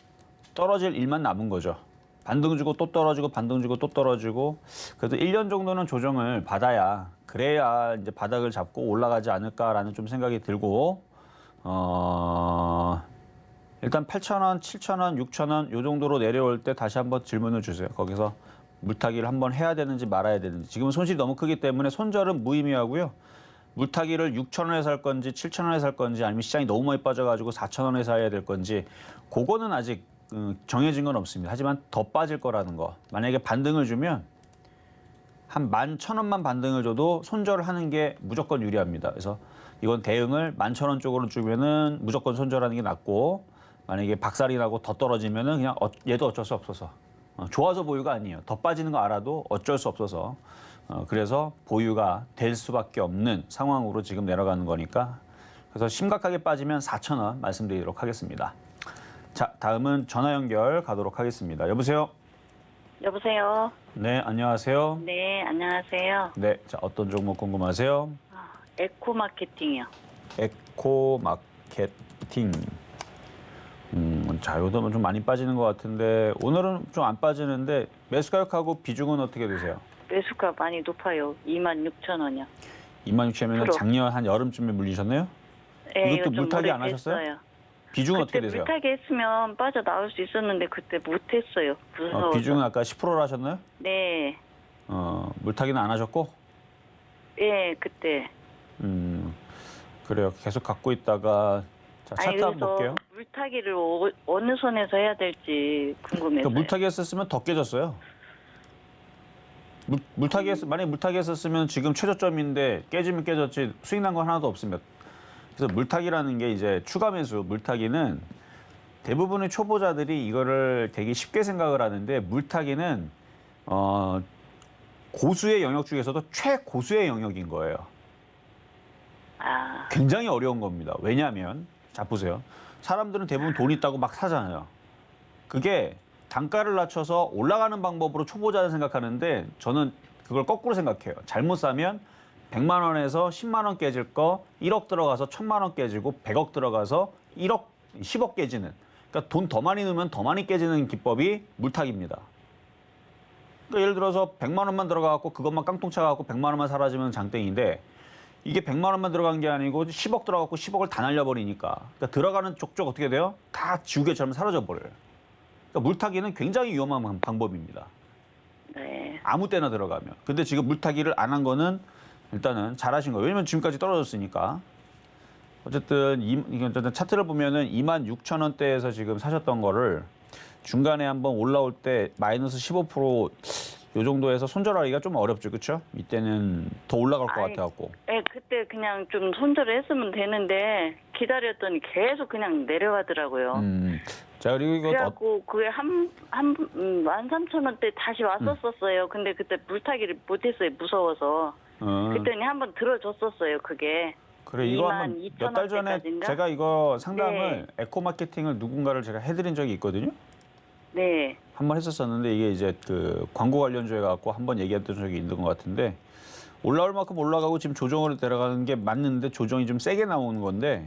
떨어질 일만 남은 거죠. 반등 주고 또 떨어지고 반등 주고 또 떨어지고 그래도 1년 정도는 조정을 받아야 그래야 이제 바닥을 잡고 올라가지 않을까라는 좀 생각이 들고 일단 8,000원, 7,000원, 6,000원 요 정도로 내려올 때 다시 한번 질문을 주세요. 거기서 물타기를 한번 해야 되는지 말아야 되는지. 지금은 손실이 너무 크기 때문에 손절은 무의미하고요. 물타기를 6,000원에 살 건지 7,000원에 살 건지 아니면 시장이 너무 많이 빠져가지고 4,000원에 사야 될 건지 그거는 아직 정해진 건 없습니다. 하지만 더 빠질 거라는 거. 만약에 반등을 주면 한 11,000원만 반등을 줘도 손절을 하는 게 무조건 유리합니다. 그래서 이건 대응을 11,000원 쪽으로 주면은 무조건 손절하는 게 낫고 만약에 박살이 나고 더 떨어지면은 그냥 얘도 어쩔 수 없어서 좋아서 보유가 아니에요. 더 빠지는 거 알아도 어쩔 수 없어서 그래서 보유가 될 수밖에 없는 상황으로 지금 내려가는 거니까 그래서 심각하게 빠지면 4,000원 말씀드리도록 하겠습니다. 자, 다음은 전화 연결 가도록 하겠습니다. 여보세요? 여보세요? 네, 안녕하세요. 네, 안녕하세요. 네, 자, 어떤 종목 궁금하세요? 에코 마케팅이요. 에코 마케팅. 자, 요도 좀 많이 빠지는 것 같은데 오늘은 좀 안 빠지는데 매수 가격하고 비중은 어떻게 되세요? 매수가 많이 높아요. 26,000원이요. 26,000원이면 작년 한 여름쯤에 물리셨나요? 네, 이것도 물타기 안 하셨어요? 비중은 어떻게 그때 되세요? 물타기 했으면 빠져나올 수 있었는데 그때 못했어요. 무서워서. 비중은 아까 10%로 하셨나요? 네. 물타기는 안 하셨고? 네, 그때. 그래요. 계속 갖고 있다가 자, 차트 한번 볼게요. 물타기를 어느 선에서 해야 될지 궁금해서요. 그러니까 물타기 했었으면 더 깨졌어요. 만약에 물타기 했었으면 지금 최저점인데 깨지면 깨졌지 수익 난 건 하나도 없습니다. 그래서 물타기라는 게 이제 추가 매수, 물타기는 대부분의 초보자들이 이거를 되게 쉽게 생각을 하는데 물타기는 고수의 영역 중에서도 최고수의 영역인 거예요. 굉장히 어려운 겁니다. 왜냐하면 자 보세요. 사람들은 대부분 돈 있다고 막 사잖아요. 그게 단가를 낮춰서 올라가는 방법으로 초보자는 생각하는데 저는 그걸 거꾸로 생각해요. 잘못 사면 100만 원에서 10만 원 깨질 거 1억 들어가서 1000만 원 깨지고 100억 들어가서 1억, 10억 깨지는 그러니까 돈 더 많이 넣으면 더 많이 깨지는 기법이 물타기입니다. 그러니까 예를 들어서 100만 원만 들어가고 그것만 깡통 차갖고 100만 원만 사라지면 장땡인데 이게 100만 원만 들어간 게 아니고 10억 들어가고 10억을 다 날려버리니까 그러니까 들어가는 쪽쪽 어떻게 돼요? 다 지우개처럼 사라져 버려요. 그러니까 물타기는 굉장히 위험한 방법입니다. 네. 아무 때나 들어가면. 근데 지금 물타기를 안 한 거는 일단은 잘하신 거예요. 왜냐면 지금까지 떨어졌으니까. 어쨌든 차트를 보면은 26,000원대에서 지금 사셨던 거를 중간에 한번 올라올 때 마이너스 15% 요 정도에서 손절하기가 좀 어렵죠, 그렇죠? 이때는 더 올라갈 것 아니, 같아갖고. 네, 그때 그냥 좀 손절을 했으면 되는데 기다렸더니 계속 그냥 내려가더라고요. 자, 그리고 이거 그래갖고 그게 한 13,000원대 다시 왔었어요. 근데 그때 물타기를 못했어요. 무서워서. 그랬더니 한번 들어줬었어요. 그게. 그래, 이거 한번 몇 달 전에 22,000원대까지인가? 제가 이거 상담을 네. 에코 마케팅을 누군가를 제가 해드린 적이 있거든요. 네. 한번 했었었는데 이게 이제 그 광고 관련주에 갖고 한번 얘기했던 적이 있는 것 같은데 올라올 만큼 올라가고 지금 조정으로 내려가는 게 맞는데 조정이 좀 세게 나오는 건데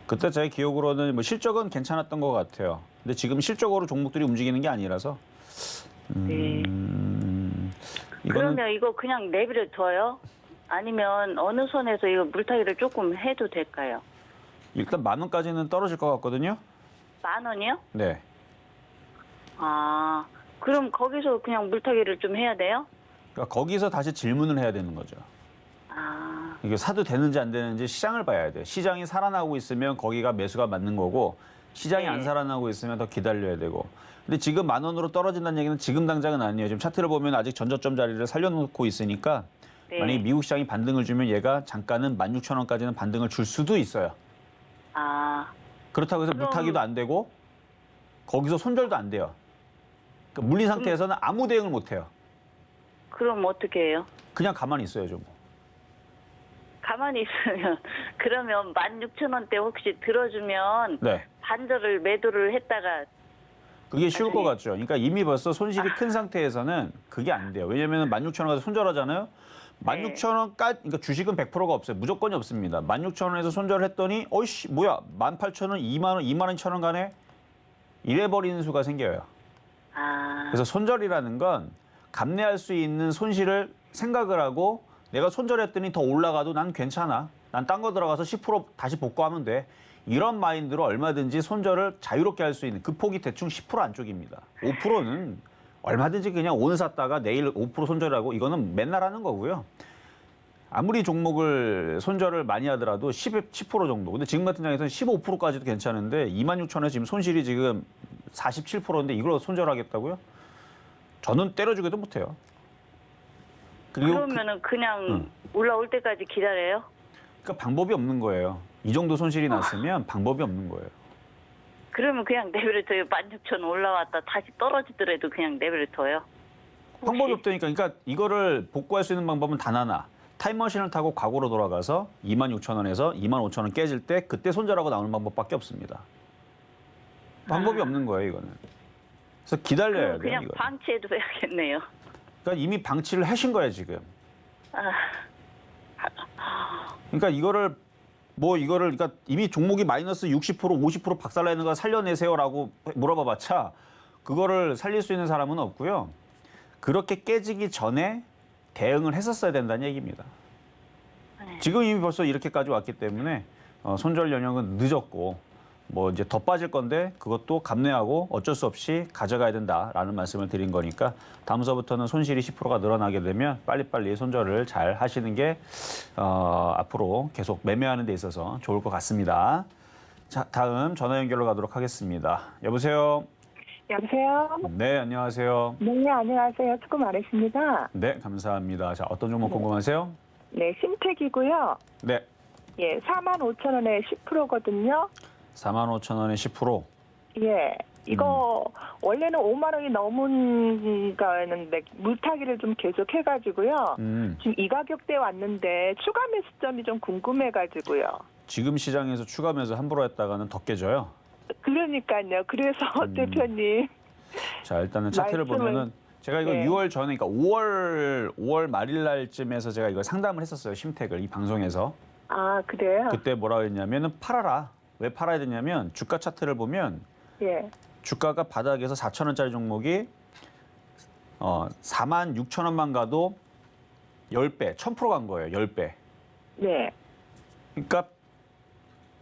그때 제 기억으로는 뭐 실적은 괜찮았던 것 같아요. 근데 지금 실적으로 종목들이 움직이는 게 아니라서 네. 이거는 그러면 이거 그냥 내비려 둬요? 아니면 어느 선에서 이거 물타기를 조금 해도 될까요? 일단 10,000원까지는 떨어질 것 같거든요. 10,000원이요? 네. 아, 그럼 거기서 그냥 물타기를 좀 해야 돼요? 그러니까 거기서 다시 질문을 해야 되는 거죠. 아, 이게 사도 되는지 안 되는지 시장을 봐야 돼요. 시장이 살아나고 있으면 거기가 매수가 맞는 거고 시장이 네. 안 살아나고 있으면 더 기다려야 되고. 근데 지금 10,000원으로 떨어진다는 얘기는 지금 당장은 아니에요. 지금 차트를 보면 아직 전저점 자리를 살려놓고 있으니까 네. 만약에 미국 시장이 반등을 주면 얘가 잠깐은 16,000원까지는 반등을 줄 수도 있어요. 아, 그렇다고 해서 그럼- 물타기도 안 되고 거기서 손절도 안 돼요. 그러니까 물린 상태에서는 아무 대응을 못 해요. 그럼 어떻게 해요? 그냥 가만히 있어야죠. 뭐. 가만히 있으면 그러면 16,000원대 혹시 들어주면 네. 반절을 매도를 했다가 그게 쉬울 것 나중에- 같죠. 그러니까 이미 벌써 손실이 큰 상태에서는 그게 안 돼요. 왜냐하면 16,000원 가서 손절하잖아요. 16,000원까지, 그러니까 주식은 100%가 없어요. 무조건이 없습니다. 16,000원에서 손절을 했더니, 어이씨, 뭐야, 18,000원, 2만 원, 22,000원 가네? 이래버리는 수가 생겨요. 아, 그래서 손절이라는 건 감내할 수 있는 손실을 생각을 하고 내가 손절했더니 더 올라가도 난 괜찮아. 난 딴 거 들어가서 10% 다시 복구하면 돼. 이런 마인드로 얼마든지 손절을 자유롭게 할 수 있는 그 폭이 대충 10% 안쪽입니다. 5%는 얼마든지 그냥 오늘 샀다가 내일 5% 손절하고 이거는 맨날 하는 거고요. 아무리 종목을 손절을 많이 하더라도 10% 정도. 근데 지금 같은 장에서는 15%까지도 괜찮은데 26,000원에 지금 손실이 지금 47%인데 이걸 손절하겠다고요? 저는 때려 죽여도 못해요. 그리고 그러면은 그냥 올라올 때까지 기다려요? 그러니까 방법이 없는 거예요. 이 정도 손실이 났으면 방법이 없는 거예요. 그러면 그냥 내버려 둬요. 16,000원 올라왔다 다시 떨어지더라도 그냥 내버려 둬요. 방법이 없다니까. 그러니까 이거를 복구할 수 있는 방법은 단 하나. 타임머신을 타고 과거로 돌아가서 26,000원에서 25,000원 깨질 때 그때 손절하고 나오는 방법밖에 없습니다. 방법이 없는 거예요, 이거는. 그래서 기다려야 그럼 돼요, 그냥 이거. 방치해도 해야겠네요. 그러니까 이미 방치를 하신 거예요, 지금. 아, 그러니까 이거를 그러니까 이미 종목이 마이너스 60%, 50% 박살내는 거 살려내세요라고 물어봐봤자 그거를 살릴 수 있는 사람은 없고요. 그렇게 깨지기 전에 대응을 했었어야 된다는 얘기입니다. 네. 지금 이미 벌써 이렇게까지 왔기 때문에 손절 영역은 늦었고 뭐 이제 더 빠질 건데 그것도 감내하고 어쩔 수 없이 가져가야 된다라는 말씀을 드린 거니까 다음서부터는 손실이 10%가 늘어나게 되면 빨리빨리 손절을 잘 하시는 게 앞으로 계속 매매하는 데 있어서 좋을 것 같습니다. 자, 다음 전화 연결로 가도록 하겠습니다. 여보세요? 여보세요? 네, 안녕하세요. 네, 안녕하세요. 수고 많으십니다. 네, 감사합니다. 자, 어떤 종목 궁금하세요? 네, 심택이고요. 네, 예, 45,000원에 10%거든요. 45,000원에 10%. 예, 이거 원래는 5만 원이 넘은가 했는데 물타기를 좀 계속 해가지고요. 지금 이 가격대에 왔는데 추가 매수점이 좀 궁금해가지고요. 지금 시장에서 추가 매수 함부로 했다가는 더 깨져요. 그러니까요. 그래서 대표님. 자, 일단은 차트를 말씀을- 보면은 제가 이거 네. 6월 전에, 그러니까 5월 말일 날쯤에서 제가 이걸 상담을 했었어요. 심택을 이 방송에서. 아, 그래요? 그때 뭐라고 했냐면은 팔아라. 왜 팔아야 되냐면 주가 차트를 보면 예, 주가가 바닥에서 4,000원짜리 종목이 46,000원만 가도 10배, 1,000% 간 거예요. 10배. 네. 그러니까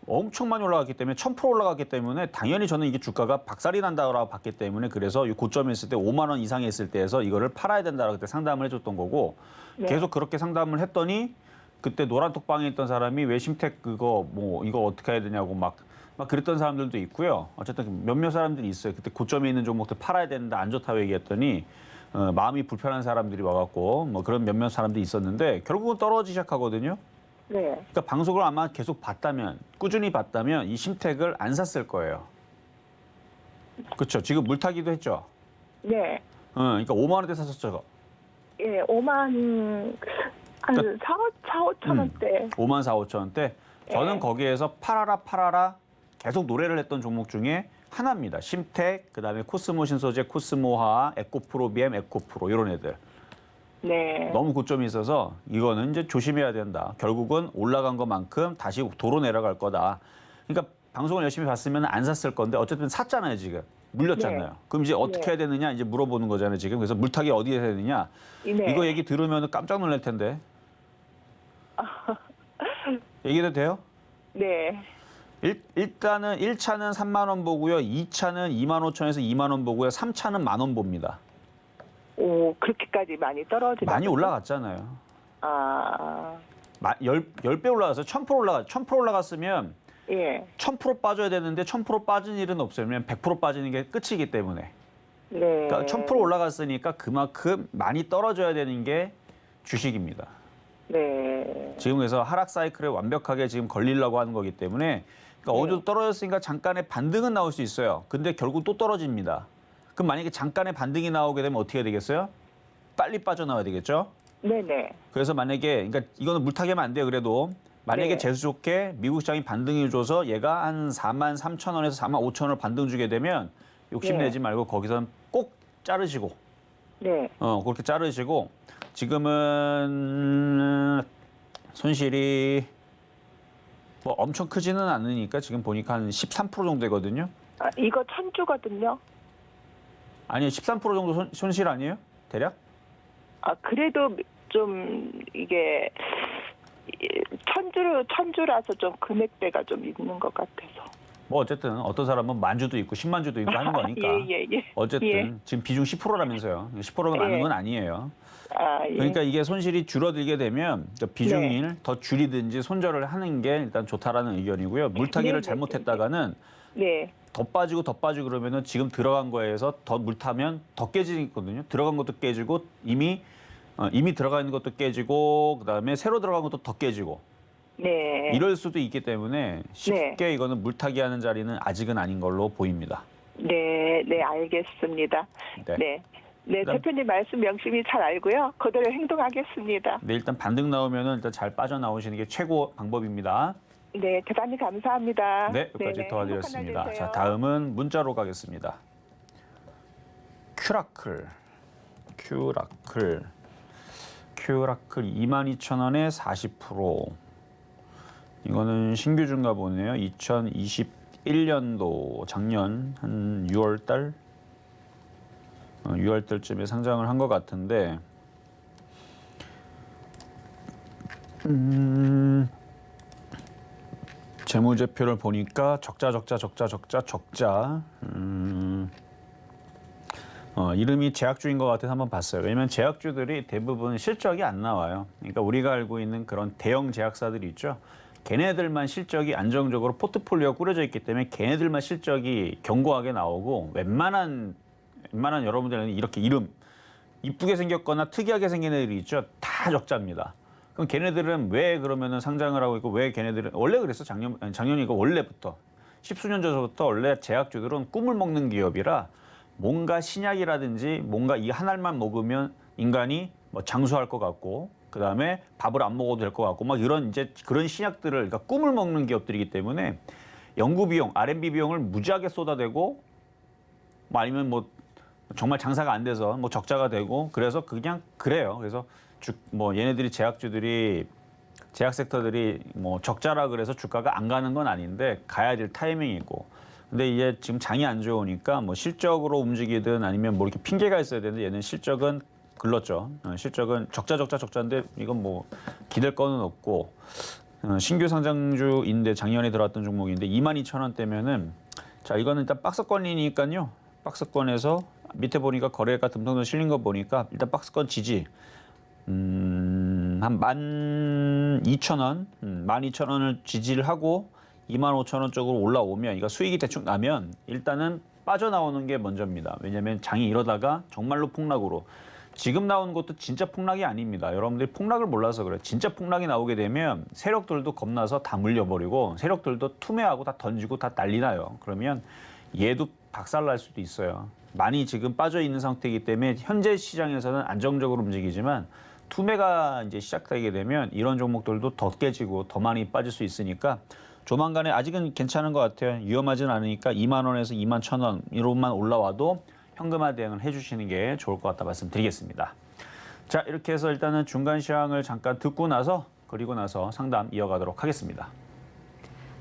엄청 많이 올라갔기 때문에 1,000% 올라갔기 때문에 당연히 저는 이게 주가가 박살이 난다고 봤기 때문에 그래서 이 고점에 있을 때 5만 원 이상에 있을 때에서 이거를 팔아야 된다고 그때 상담을 해줬던 거고 네. 계속 그렇게 상담을 했더니 그때 노란톡방에 있던 사람이 왜 심택 그거 뭐 이거 어떻게 해야 되냐고 막 막 그랬던 사람들도 있고요. 어쨌든 몇몇 사람들이 있어요. 그때 고점에 있는 종목들 팔아야 되는데 안 좋다고 얘기했더니 마음이 불편한 사람들이 와갖고 뭐 그런 몇몇 사람들이 있었는데 결국은 떨어지기 시작하거든요. 네. 그러니까 방송을 아마 계속 봤다면 꾸준히 봤다면 이 심택을 안 샀을 거예요. 그렇죠. 지금 물타기도 했죠. 네. 그러니까 5만 원대 샀었죠. 예, 5만 한 그러니까 4, 5천 원대. 5만 4, 5천 원대. 저는 네. 거기에서 팔아라 계속 노래를 했던 종목 중에 하나입니다. 심택, 그다음에 코스모 신소재, 코스모화, 에코프로 BM, 에코프로 이런 애들. 네. 너무 고점이 있어서 이거는 이제 조심해야 된다. 결국은 올라간 것만큼 다시 도로 내려갈 거다. 그러니까 방송을 열심히 봤으면 안 샀을 건데 어쨌든 샀잖아요, 지금. 물렸잖아요. 네. 그럼 이제 어떻게 네. 해야 되느냐 이제 물어보는 거잖아요, 지금. 그래서 물타기 어디에 해야 되느냐. 네. 이거 얘기 들으면 깜짝 놀랄 텐데. 얘기해도 돼요? 네. 일단은 1차는 3만 원 보고요. 2차는 2만 5천에서 2만 원 보고요. 3차는 1만 원 봅니다. 오, 그렇게까지 많이 떨어지나? 많이 올라갔잖아요. 아, 10배 올라갔어요. 1000% 올라갔어요. 1000% 올라갔으면 예. 1000% 빠져야 되는데 1000% 빠진 일은 없어요. 왜냐면 100% 빠지는 게 끝이기 때문에. 네. 그러니까 1000% 올라갔으니까 그만큼 많이 떨어져야 되는 게 주식입니다. 네. 지금 그래서 하락 사이클에 완벽하게 지금 걸리려고 하는 거기 때문에 그러니까 어느 정도 떨어졌으니까 잠깐의 반등은 나올 수 있어요. 근데 결국 또 떨어집니다. 그럼 만약에 잠깐의 반등이 나오게 되면 어떻게 되겠어요? 빨리 빠져나와야 되겠죠? 네네. 그래서 만약에 그러니까 이거는 물타기하면 안 돼요. 그래도 만약에 네. 재수 좋게 미국 시장이 반등을 줘서 얘가 한 4만 3천 원에서 4만 5천 원을 반등 주게 되면 욕심내지 말고 거기선 꼭 자르시고 네. 그렇게 자르시고 지금은 손실이 뭐 엄청 크지는 않으니까 지금 보니까 한 13% 정도 되거든요. 아, 이거 천주거든요. 아니요, 13% 정도 손실 아니에요? 대략? 아, 그래도 좀 이게 천주라서 좀 금액대가 좀 있는 것 같아서. 뭐 어쨌든 어떤 사람은 만주도 있고 10만주도 있고 하는 거니까. 예. 어쨌든 예. 지금 비중 10%라면서요. 10%가 많은 건 아니에요. 아, 예. 그러니까 이게 손실이 줄어들게 되면 비중을 네. 더 줄이든지 손절을 하는 게 일단 좋다라는 의견이고요. 물타기를 네, 잘못했다가는 네. 더 빠지고 그러면은 지금 들어간 거에서 더 물타면 더 깨지거든요. 들어간 것도 깨지고 이미 들어가 있는 것도 깨지고 그다음에 새로 들어간 것도 더 깨지고 네. 이럴 수도 있기 때문에 쉽게 이거는 물타기 하는 자리는 아직은 아닌 걸로 보입니다. 네, 알겠습니다. 네. 네. 네, 그다음- 대표님 말씀 명심히 잘 알고요. 그대로 행동하겠습니다. 네, 일단 반등 나오면은 일단 잘 빠져나오시는 게 최고 방법입니다. 네, 대단히 감사합니다. 네, 여기까지 네네, 도와드렸습니다. 행복한 날 자, 되세요. 다음은 문자로 가겠습니다. 큐라클 22,000원에 40%. 이거는 신규 중가 보네요. 2021년도 작년 한 6월 6월달쯤에 상장을 한 것 같은데 재무제표를 보니까 적자. 이름이 제약주인 것 같아서 한번 봤어요. 왜냐면 제약주들이 대부분 실적이 안 나와요. 그러니까 우리가 알고 있는 그런 대형 제약사들이 있죠. 걔네들만 실적이 안정적으로 포트폴리오가 꾸려져 있기 때문에 걔네들만 실적이 견고하게 나오고 웬만한 여러분들은 이렇게 이름 이쁘게 생겼거나 특이하게 생긴 애들이 있죠. 다 적자입니다. 그럼 걔네들은 왜 그러면은 상장을 하고 있고 왜 걔네들은 원래 그랬어 작년이고 원래부터 십수년 전부터 원래 제약주들은 꿈을 먹는 기업이라 뭔가 신약이라든지 뭔가 이 한 알만 먹으면 인간이 뭐 장수할 것 같고 그 다음에 밥을 안 먹어도 될 것 같고 막 이런 이제 그런 신약들을 그러니까 꿈을 먹는 기업들이기 때문에 연구 비용, R&D 비용을 무지하게 쏟아대고 뭐 아니면 뭐 정말 장사가 안 돼서 뭐 적자가 되고 그래서 그냥 그래요. 그래서 뭐 얘네들이 제약 섹터들이 뭐 적자라 그래서 주가가 안 가는 건 아닌데 가야 될 타이밍이고. 근데 이제 지금 장이 안 좋으니까 뭐 실적으로 움직이든 아니면 뭐 이렇게 핑계가 있어야 되는데 얘는 실적은 글렀죠. 실적은 적자인데 이건 뭐 기댈 거는 없고 신규 상장주인데 작년에 들어왔던 종목인데 22,000원대면은 자 이거는 일단 박스권이니까요. 박스권에서 밑에 보니까 거래가 듬성듬성 실린 거 보니까 일단 박스권 지지 한 12,000원, 12,000원을 지지를 하고 25,000원 쪽으로 올라오면, 그러니까 수익이 대충 나면 일단은 빠져나오는 게 먼저입니다. 왜냐하면 장이 이러다가 정말로 폭락으로, 지금 나오는 것도 진짜 폭락이 아닙니다. 여러분들이 폭락을 몰라서 그래요. 진짜 폭락이 나오게 되면 세력들도 겁나서 다 물려버리고 세력들도 투매하고 다 던지고 다 난리 나요. 그러면 얘도 박살날 수도 있어요. 많이 지금 빠져 있는 상태이기 때문에 현재 시장에서는 안정적으로 움직이지만 투매가 이제 시작되게 되면 이런 종목들도 더 깨지고 더 많이 빠질 수 있으니까 조만간에, 아직은 괜찮은 것 같아요. 위험하진 않으니까 2만 원에서 2만 1,000원으로만 올라와도 현금화 대응을 해주시는 게 좋을 것 같다 말씀드리겠습니다. 자, 이렇게 해서 일단은 중간 시황을 잠깐 듣고 나서, 그리고 나서 상담 이어가도록 하겠습니다.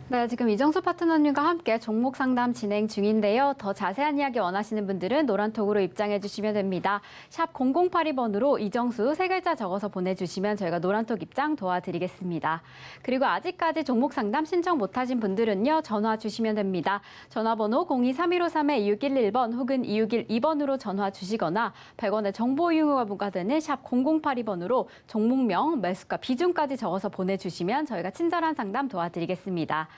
네, 지금 이정수 파트너님과 함께 종목 상담 진행 중인데요. 더 자세한 이야기 원하시는 분들은 노란톡으로 입장해 주시면 됩니다. 샵 0082번으로 이정수 세 글자 적어서 보내주시면 저희가 노란톡 입장 도와드리겠습니다. 그리고 아직까지 종목 상담 신청 못하신 분들은요. 전화 주시면 됩니다. 전화번호 023153-2611번 혹은 2612번으로 전화 주시거나 100원의 정보 이용료가 부과되는 샵 0082번으로 종목명, 매수가, 비중까지 적어서 보내주시면 저희가 친절한 상담 도와드리겠습니다.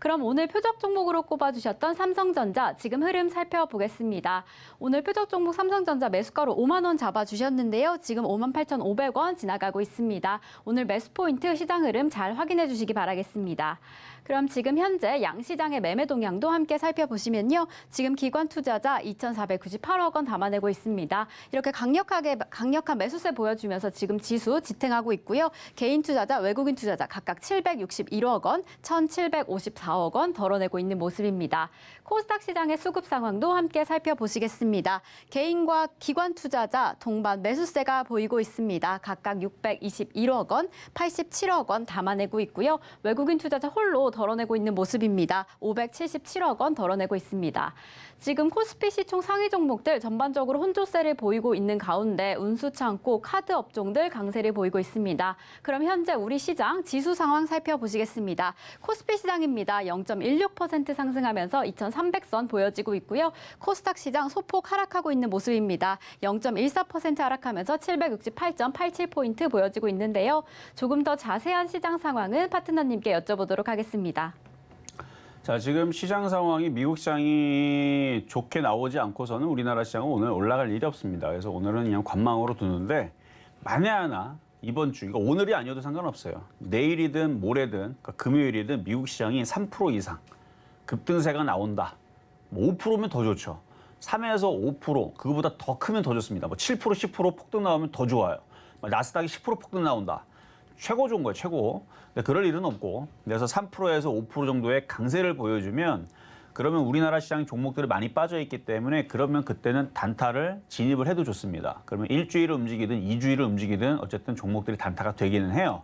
그럼 오늘 표적 종목으로 꼽아주셨던 삼성전자 지금 흐름 살펴보겠습니다. 오늘 표적 종목 삼성전자 매수가로 5만 원 잡아주셨는데요. 지금 58,500원 지나가고 있습니다. 오늘 매수 포인트 시장 흐름 잘 확인해 주시기 바라겠습니다. 그럼 지금 현재 양시장의 매매 동향도 함께 살펴보시면요. 지금 기관 투자자 2,498억 원 담아내고 있습니다. 이렇게 강력한 매수세 보여주면서 지금 지수 지탱하고 있고요. 개인 투자자, 외국인 투자자 각각 761억 원, 1,754억 원 덜어내고 있는 모습입니다. 코스닥 시장의 수급 상황도 함께 살펴보시겠습니다. 개인과 기관 투자자 동반 매수세가 보이고 있습니다. 각각 621억 원, 87억 원 담아내고 있고요. 외국인 투자자 홀로 덜어내고 있는 모습입니다. 577억 원 덜어내고 있습니다. 지금 코스피 시총 상위 종목들 전반적으로 혼조세를 보이고 있는 가운데 운수 창고, 카드 업종들 강세를 보이고 있습니다. 그럼 현재 우리 시장 지수 상황 살펴보시겠습니다. 코스피 시장입니다. 0.16% 상승하면서 2,300선 보여지고 있고요. 코스닥 시장 소폭 하락하고 있는 모습입니다. 0.14% 하락하면서 768.87포인트 보여지고 있는데요. 조금 더 자세한 시장 상황은 파트너님께 여쭤보도록 하겠습니다. 자, 지금 시장 상황이, 미국 시장이 좋게 나오지 않고서는 우리나라 시장은 오늘 올라갈 일이 없습니다. 그래서 오늘은 그냥 관망으로 두는데, 만에 하나 이번 주, 그러니까 오늘이 아니어도 상관없어요. 내일이든 모레든, 그러니까 금요일이든 미국 시장이 3% 이상 급등세가 나온다. 5%면 더 좋죠. 3에서 5%, 그거보다 더 크면 더 좋습니다. 뭐 7%, 10% 폭등 나오면 더 좋아요. 나스닥이 10% 폭등 나온다. 최고 좋은 거예요, 최고. 근데 그럴 일은 없고, 그래서 3%에서 5% 정도의 강세를 보여주면, 그러면 우리나라 시장 종목들이 많이 빠져 있기 때문에, 그러면 그때는 단타를 진입을 해도 좋습니다. 그러면 일주일을 움직이든 2주일을 움직이든 어쨌든 종목들이 단타가 되기는 해요.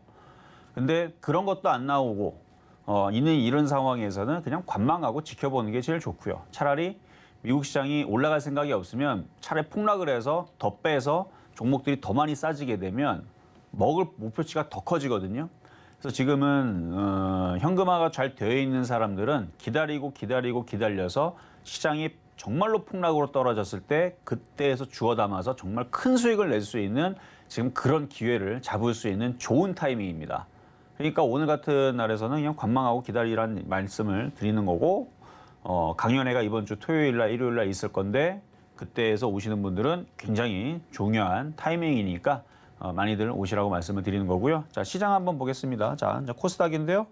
근데 그런 것도 안 나오고 있는 이런 상황에서는 그냥 관망하고 지켜보는 게 제일 좋고요. 차라리 미국 시장이 올라갈 생각이 없으면 차라리 폭락을 해서 더 빼서 종목들이 더 많이 싸지게 되면 먹을 목표치가 더 커지거든요. 그래서 지금은 현금화가 잘 되어 있는 사람들은 기다려서 시장이 정말로 폭락으로 떨어졌을 때 그때에서 주워 담아서 정말 큰 수익을 낼 수 있는 지금 그런 기회를 잡을 수 있는 좋은 타이밍입니다. 그러니까 오늘 같은 날에서는 그냥 관망하고 기다리라는 말씀을 드리는 거고, 강연회가 이번 주 토요일날, 일요일날 있을 건데 그때에서 오시는 분들은 굉장히 중요한 타이밍이니까 많이들 오시라고 말씀을 드리는 거고요. 자, 시장 한번 보겠습니다. 자, 코스닥인데요.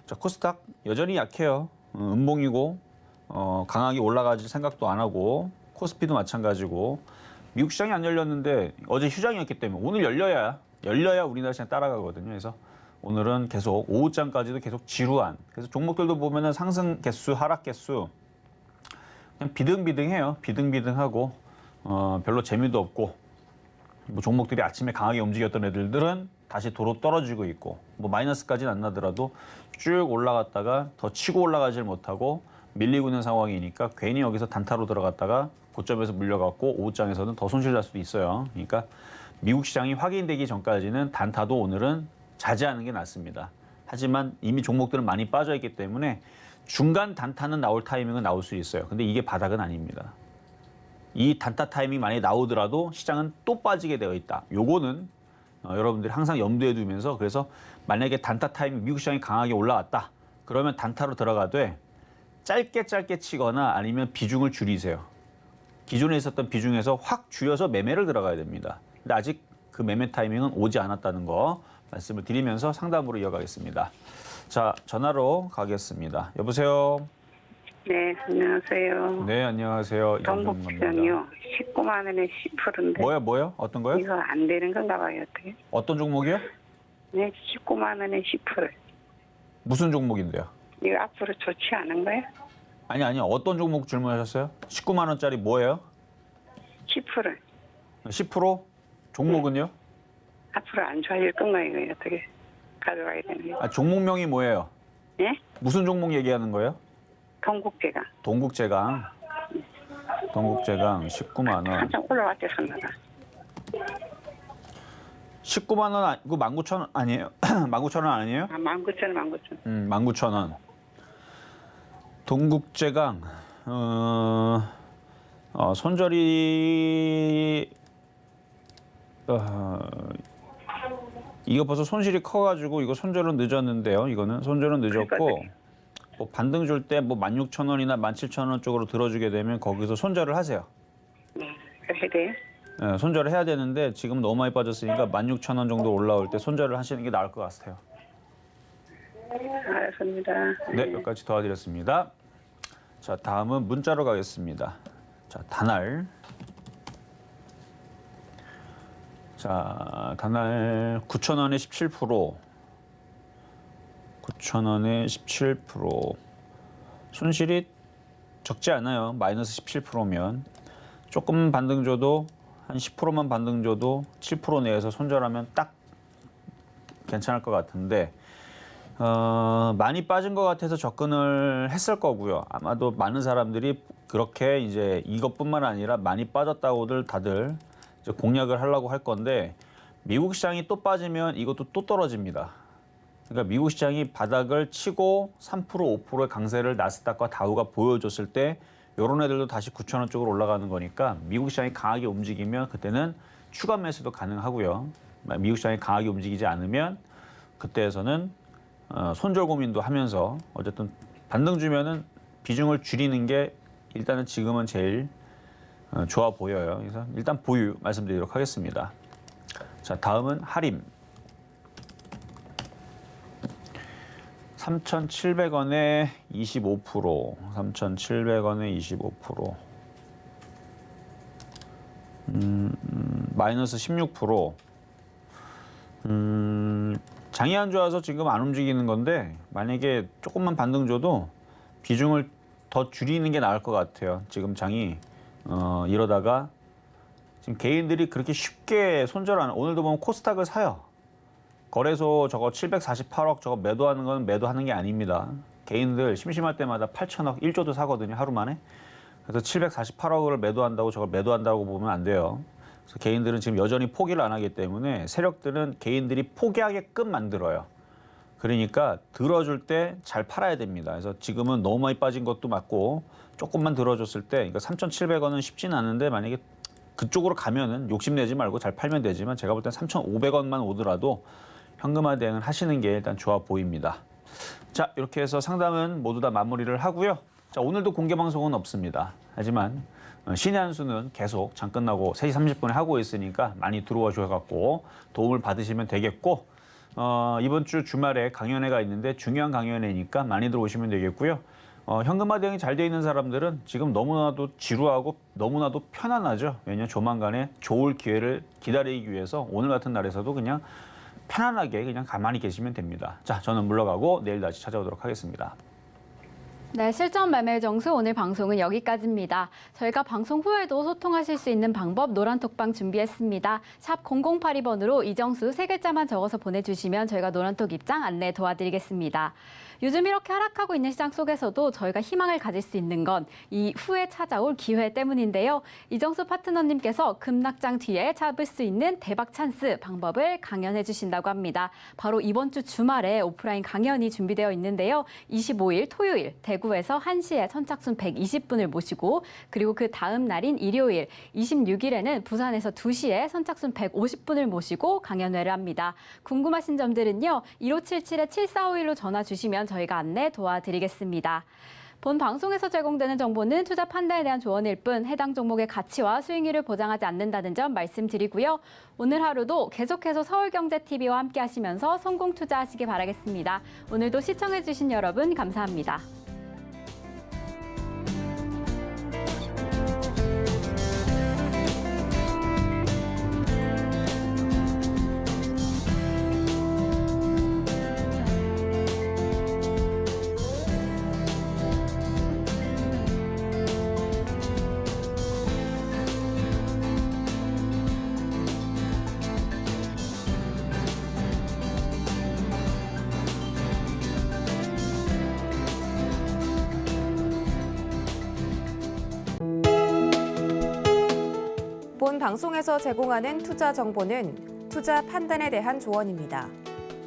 자, 코스닥 여전히 약해요. 음봉이고 강하게 올라가질 생각도 안 하고, 코스피도 마찬가지고, 미국 시장이 안 열렸는데 어제 휴장이었기 때문에 오늘 열려야 우리나라 시장 따라가거든요. 그래서 오늘은 계속 오후장까지도 계속 지루한, 그래서 종목들도 보면은 상승 개수, 하락 개수 그냥 비등비등해요. 비등비등하고 별로 재미도 없고, 뭐 종목들이 아침에 강하게 움직였던 애들은 다시 도로 떨어지고 있고, 뭐 마이너스까지는 안 나더라도 쭉 올라갔다가 더 치고 올라가질 못하고 밀리고 있는 상황이니까 괜히 여기서 단타로 들어갔다가 고점에서 물려갖고 오후장에서는 더 손실 날 수도 있어요. 그러니까 미국 시장이 확인되기 전까지는 단타도 오늘은 자제하는 게 낫습니다. 하지만 이미 종목들은 많이 빠져 있기 때문에 중간 단타는 나올 타이밍은 나올 수 있어요. 근데 이게 바닥은 아닙니다. 이 단타 타이밍 많이 나오더라도 시장은 또 빠지게 되어 있다. 요거는 여러분들이 항상 염두에 두면서, 그래서 만약에 단타 타이밍 미국 시장이 강하게 올라왔다. 그러면 단타로 들어가되 짧게 치거나 아니면 비중을 줄이세요. 기존에 있었던 비중에서 확 줄여서 매매를 들어가야 됩니다. 근데 아직 그 매매 타이밍은 오지 않았다는 거 말씀을 드리면서 상담으로 이어가겠습니다. 자, 전화로 가겠습니다. 여보세요? 네, 안녕하세요. 네, 안녕하세요. 동국시장이요. 19만 원에 10%인데 뭐요? 어떤 거요? 이거 안 되는 건가 봐요. 어떻게? 어떤 종목이요? 네, 19만 원에 10%. 무슨 종목인데요? 이거 앞으로 좋지 않은 거예요? 아니, 어떤 종목 질문하셨어요? 19만 원짜리 뭐예요? 10%. 10%? 종목은요? 앞으로 안 좋아질 건가 이거 어떻게 가져가야 되는 거예요? 아, 종목명이 뭐예요? 예? 무슨 종목 얘기하는 거예요? 동국제가 동국제강 19만 원. 한참 올라왔대 샀나봐. 19만 원, 그 19,000원 아니에요? 19,000원 아니에요? 아, 19,000원. 19,000원. 동국제강, 손절이, 이거 벌써 손실이 커가지고 이거 손절은 늦었는데요. 이거는 손절은 늦었고, 뭐 반등 줄 때 뭐 16,000원이나 17,000원 쪽으로 들어주게 되면 거기서 손절을 하세요. 그래야 돼요? 네, 손절을 해야 되는데 지금 너무 많이 빠졌으니까 16,000원 정도 올라올 때 손절을 하시는 게 나을 것 같아요. 알겠습니다. 네, 여기까지 도와드렸습니다. 자, 다음은 문자로 가겠습니다. 자, 다날. 자, 다날 9,000원에 17%. 9,000원에 17%. 손실이 적지 않아요. 마이너스 17%면. 조금 반등 줘도 한 10%만 반등 줘도 7% 내에서 손절하면 딱 괜찮을 것 같은데 많이 빠진 것 같아서 접근을 했을 거고요. 아마도 많은 사람들이 그렇게 이제 이것뿐만 아니라 많이 빠졌다고들 다들 이제 공략을 하려고 할 건데 미국 시장이 또 빠지면 이것도 또 떨어집니다. 그러니까 미국 시장이 바닥을 치고 3% 5%의 강세를 나스닥과 다우가 보여줬을 때 이런 애들도 다시 9,000원 쪽으로 올라가는 거니까 미국 시장이 강하게 움직이면 그때는 추가 매수도 가능하고요. 미국 시장이 강하게 움직이지 않으면 그때에서는 손절 고민도 하면서 어쨌든 반등 주면은 비중을 줄이는 게 일단은 지금은 제일 좋아 보여요. 그래서 일단 보유 말씀드리도록 하겠습니다. 자, 다음은 하림. 3,700원에 25%, 3,700원에 25%, 마이너스 16%. 장이 안 좋아서 지금 안 움직이는 건데 만약에 조금만 반등 줘도 비중을 더 줄이는 게 나을 것 같아요. 지금 장이 이러다가 지금 개인들이 그렇게 쉽게 손절 안, 오늘도 보면 코스닥을 사요. 거래소 저거 748억 저거 매도하는 건 매도하는 게 아닙니다. 개인들 심심할 때마다 8천억, 1조도 사거든요, 하루 만에. 그래서 748억을 매도한다고 저걸 매도한다고 보면 안 돼요. 그래서 개인들은 지금 여전히 포기를 안 하기 때문에 세력들은 개인들이 포기하게끔 만들어요. 그러니까 들어줄 때 잘 팔아야 됩니다. 그래서 지금은 너무 많이 빠진 것도 맞고 조금만 들어줬을 때, 그러니까 3,700원은 쉽진 않은데 만약에 그쪽으로 가면은 욕심내지 말고 잘 팔면 되지만 제가 볼 땐 3,500원만 오더라도 현금화 대응을 하시는 게 일단 좋아 보입니다. 자, 이렇게 해서 상담은 모두 다 마무리를 하고요. 자, 오늘도 공개 방송은 없습니다. 하지만 신의 한 수는 계속 장 끝나고 3시 30분에 하고 있으니까 많이 들어와 주셔갖고 도움을 받으시면 되겠고 이번 주 주말에 강연회가 있는데 중요한 강연회니까 많이 들어오시면 되겠고요. 현금화 대응이 잘 돼 있는 사람들은 지금 너무나도 지루하고 너무나도 편안하죠. 왜냐하면 조만간에 좋을 기회를 기다리기 위해서 오늘 같은 날에서도 그냥 편안하게 그냥 가만히 계시면 됩니다. 자, 저는 물러가고 내일 다시 찾아오도록 하겠습니다. 네, 실전 매매 정수 오늘 방송은 여기까지입니다. 저희가 방송 후에도 소통하실 수 있는 방법 노란톡방 준비했습니다. 샵 0082번으로 이정수 3글자만 적어서 보내주시면 저희가 노란톡 입장 안내 도와드리겠습니다. 요즘 이렇게 하락하고 있는 시장 속에서도 저희가 희망을 가질 수 있는 건 이 후에 찾아올 기회 때문인데요. 이정수 파트너님께서 급락장 뒤에 잡을 수 있는 대박 찬스 방법을 강연해 주신다고 합니다. 바로 이번 주 주말에 오프라인 강연이 준비되어 있는데요. 25일 토요일 대구에서 1시에 선착순 120분을 모시고 그리고 그 다음 날인 일요일 26일에는 부산에서 2시에 선착순 150분을 모시고 강연회를 합니다. 궁금하신 점들은요. 1577-7451로 전화 주시면 저희가 안내 도와드리겠습니다. 본 방송에서 제공되는 정보는 투자 판단에 대한 조언일 뿐 해당 종목의 가치와 수익률을 보장하지 않는다는 점 말씀드리고요. 오늘 하루도 계속해서 서울경제TV와 함께 하시면서 성공 투자하시기 바라겠습니다. 오늘도 시청해주신 여러분 감사합니다. 본 방송에서 제공하는 투자 정보는 투자 판단에 대한 조언입니다.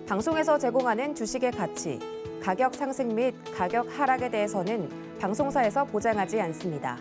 방송에서 제공하는 주식의 가치, 가격 상승 및 가격 하락에 대해서는 방송사에서 보장하지 않습니다.